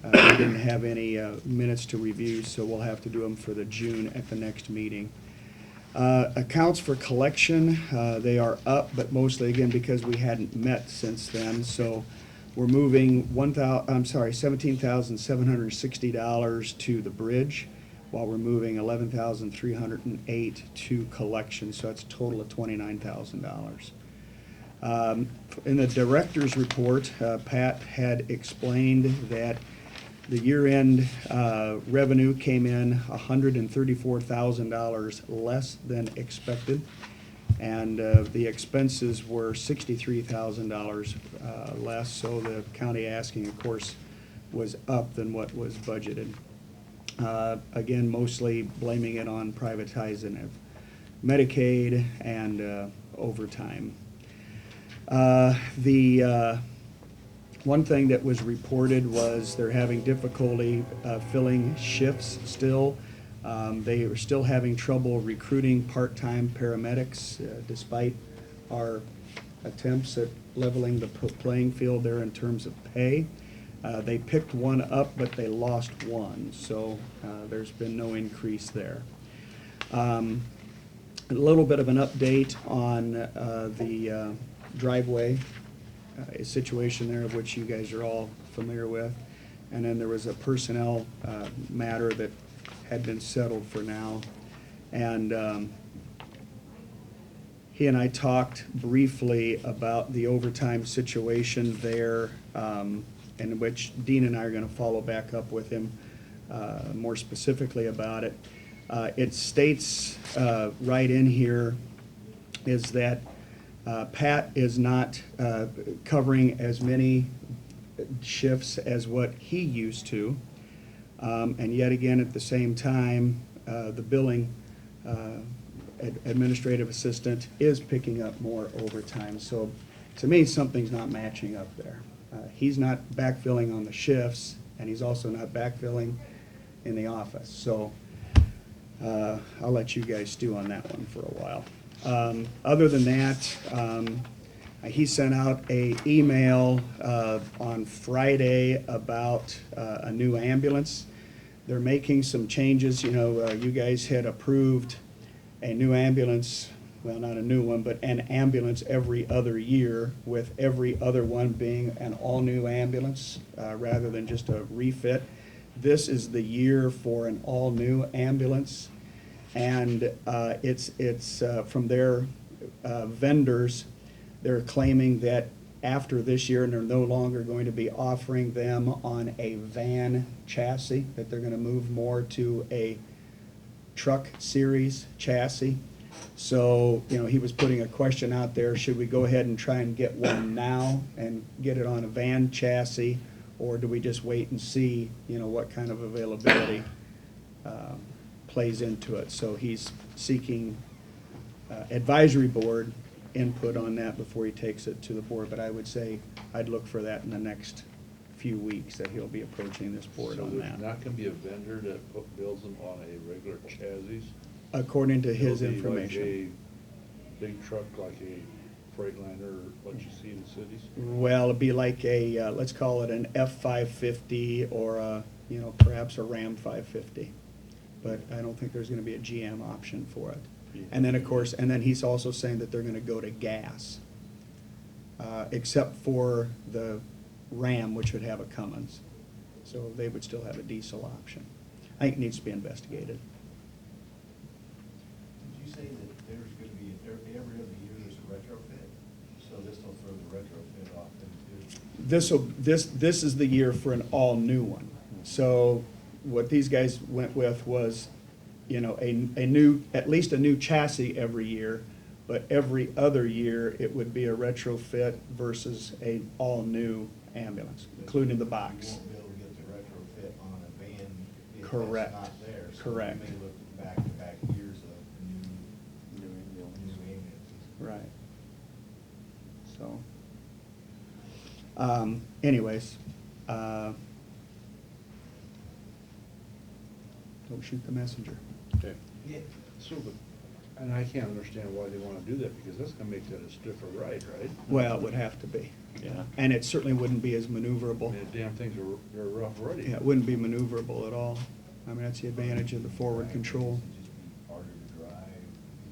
we didn't have any minutes to review, so we'll have to do them for the June at the next meeting. Accounts for collection, they are up, but mostly again because we hadn't met since then. So we're moving $17,760 to the bridge, while we're moving $11,308 to collection. So that's a total of $29,000. In the director's report, Pat had explained that the year-end revenue came in $134,000 less than expected, and the expenses were $63,000 less, so the county asking, of course, was up than what was budgeted. Again, mostly blaming it on privatizing of Medicaid and overtime. The one thing that was reported was they're having difficulty filling shifts still. They are still having trouble recruiting part-time paramedics despite our attempts at leveling the playing field there in terms of pay. They picked one up, but they lost one, so there's been no increase there. A little bit of an update on the driveway situation there, of which you guys are all familiar with. And then there was a personnel matter that had been settled for now. And he and I talked briefly about the overtime situation there, in which Dean and I are gonna follow back up with him more specifically about it. It states right in here is that Pat is not covering as many shifts as what he used to. And yet again, at the same time, the billing administrative assistant is picking up more overtime. So to me, something's not matching up there. He's not backfilling on the shifts, and he's also not backfilling in the office. So I'll let you guys stew on that one for a while. Other than that, he sent out a email on Friday about a new ambulance. They're making some changes. You know, you guys had approved a new ambulance, well, not a new one, but an ambulance every other year, with every other one being an all-new ambulance rather than just a refit. This is the year for an all-new ambulance, and it's from their vendors. They're claiming that after this year, they're no longer going to be offering them on a van chassis, that they're going to move more to a truck series chassis. So, you know, he was putting a question out there, should we go ahead and try and get one now and get it on a van chassis, or do we just wait and see, you know, what kind of availability plays into it? So he's seeking advisory board input on that before he takes it to the board, but I would say I'd look for that in the next few weeks, that he'll be approaching this board on So that. there's not gonna be a vendor that builds them on a regular chassis? According to his It'll be information. like a big truck, like a Freightliner, what you see in the cities? Well, it'd be like a, let's call it an F-550 or a, you know, perhaps a Ram 550. But I don't think there's gonna be a GM option for it. And then, of course, and then he's also saying that they're gonna go to gas, except for the Ram, which would have a Cummins. So they would still have a diesel option. I think it needs to be investigated. Did you say that there's gonna be, every other year there's a retrofit? So this will throw the retrofit off then too? This is the year for an all-new one. So what these guys went with was, you know, a new, at least a new chassis every year, but every other year it would be a retrofit versus a all-new ambulance, including the You box. won't be able to get the retrofit on a van if Correct. that's not there. Correct. So you may look at back-to-back years of new ambulances. Right. So, anyways, don't shoot the messenger. Okay. Yeah. So, and I can't understand why they wanna do that, because that's gonna make that a stiffer ride, right? Well, it would have to be. Yeah. And it certainly wouldn't be as I maneuverable. mean, the damn things are, they're rough already. Yeah, it wouldn't be maneuverable at all. I mean, that's the advantage of the forward control. It'd just be harder to drive,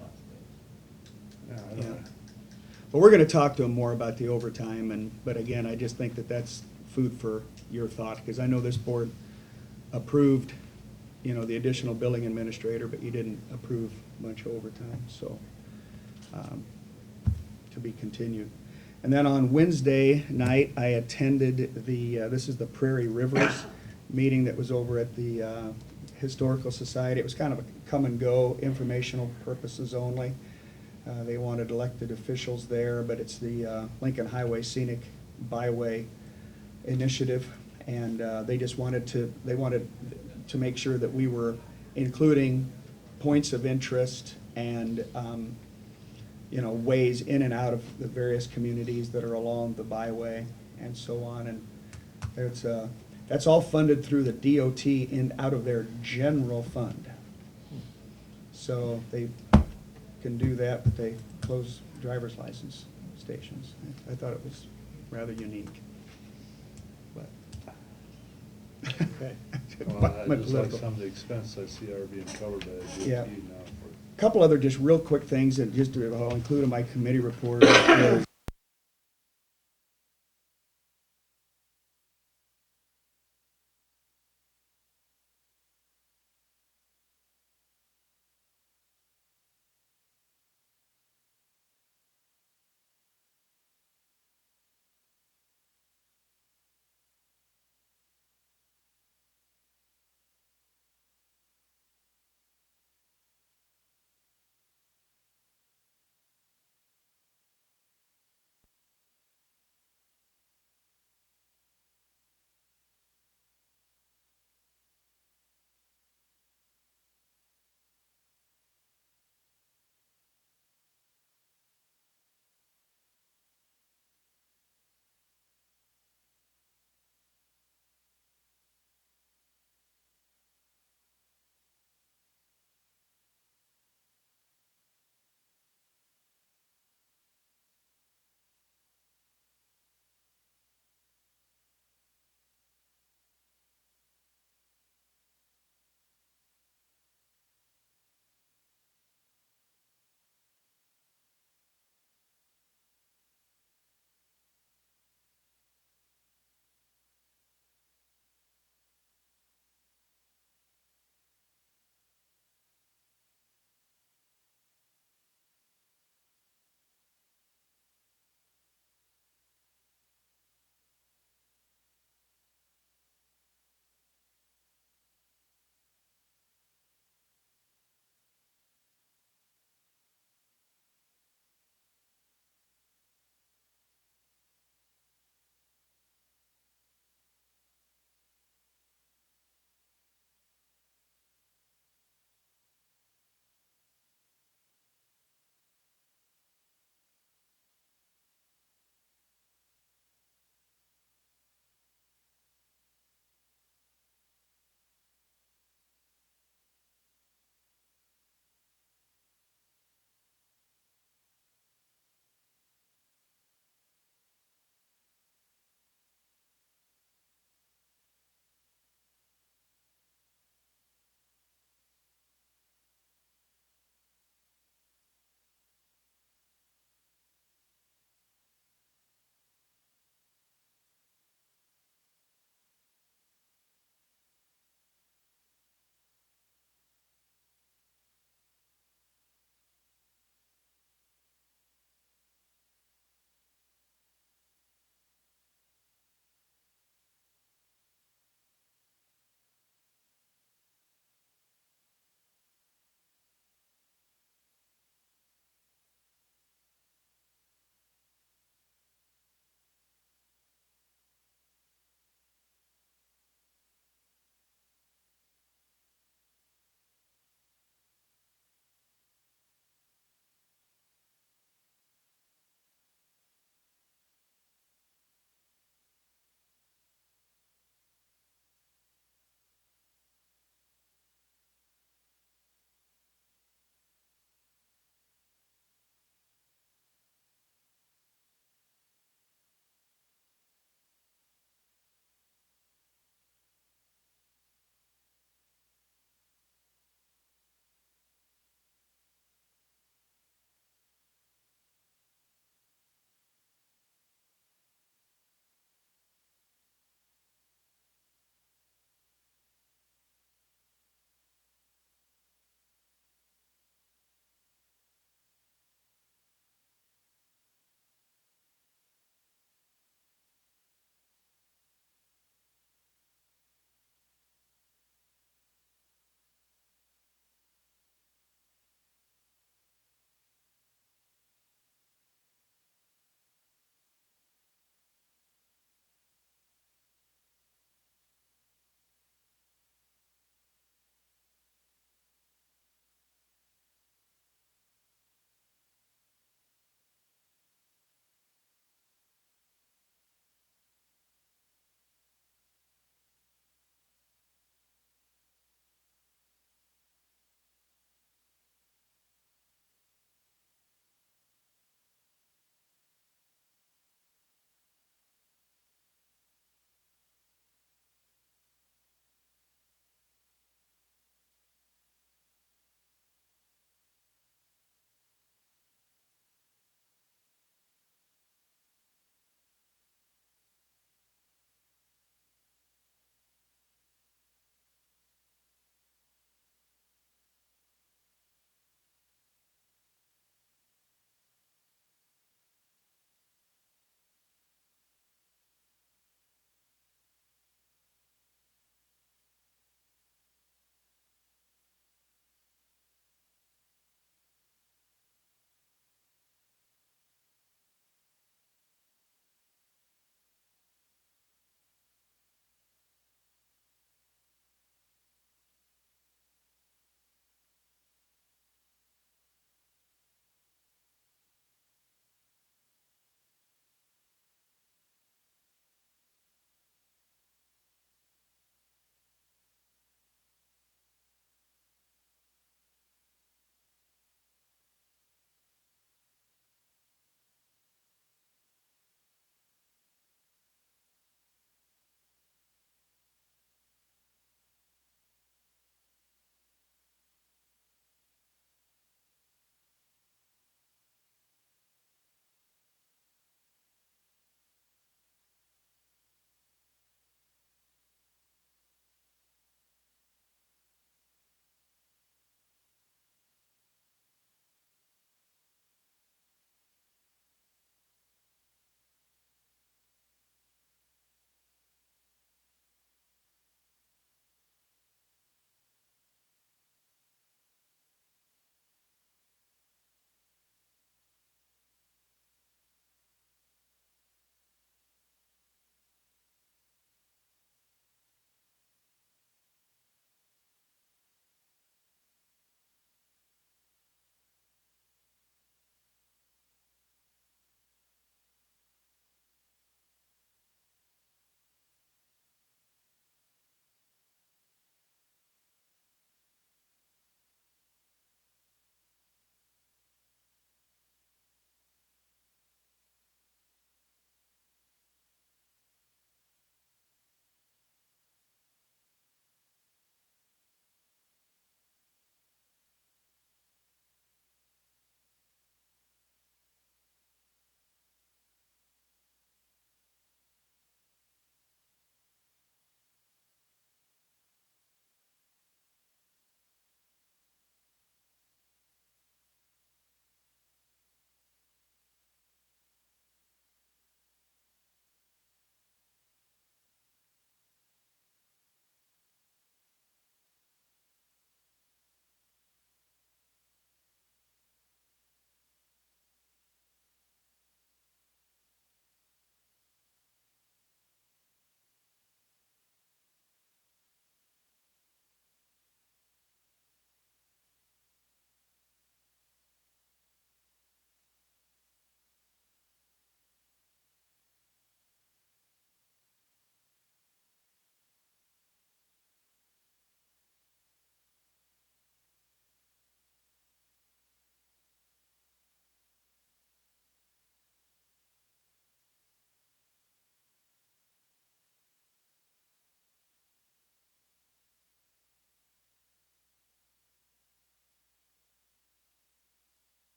lots of things. Yeah, I Yeah. don't know. But we're gonna talk to him more about the overtime, and, but again, I just think that that's food for your thought, because I know this board approved, you know, the additional billing administrator, but you didn't approve much overtime, so, to be continued. And then on Wednesday night, I attended this is the Prairie Rivers meeting that was over at the Historical Society. It was kind of a come and go, informational purposes only. They wanted elected officials there, but it's the Lincoln Highway Scenic Byway Initiative. And they wanted to make sure that we were including points of interest and ways in and out of the various communities that are along the byway and so on. And that's all funded through the DOT out of their general fund. So they can do that, but they close driver's license stations. I thought it was rather unique. But Okay. Well, My I just like political- some of the expense I see are being covered by the Yeah. DOT now for. Couple other just real quick things that I'll include in my committee report is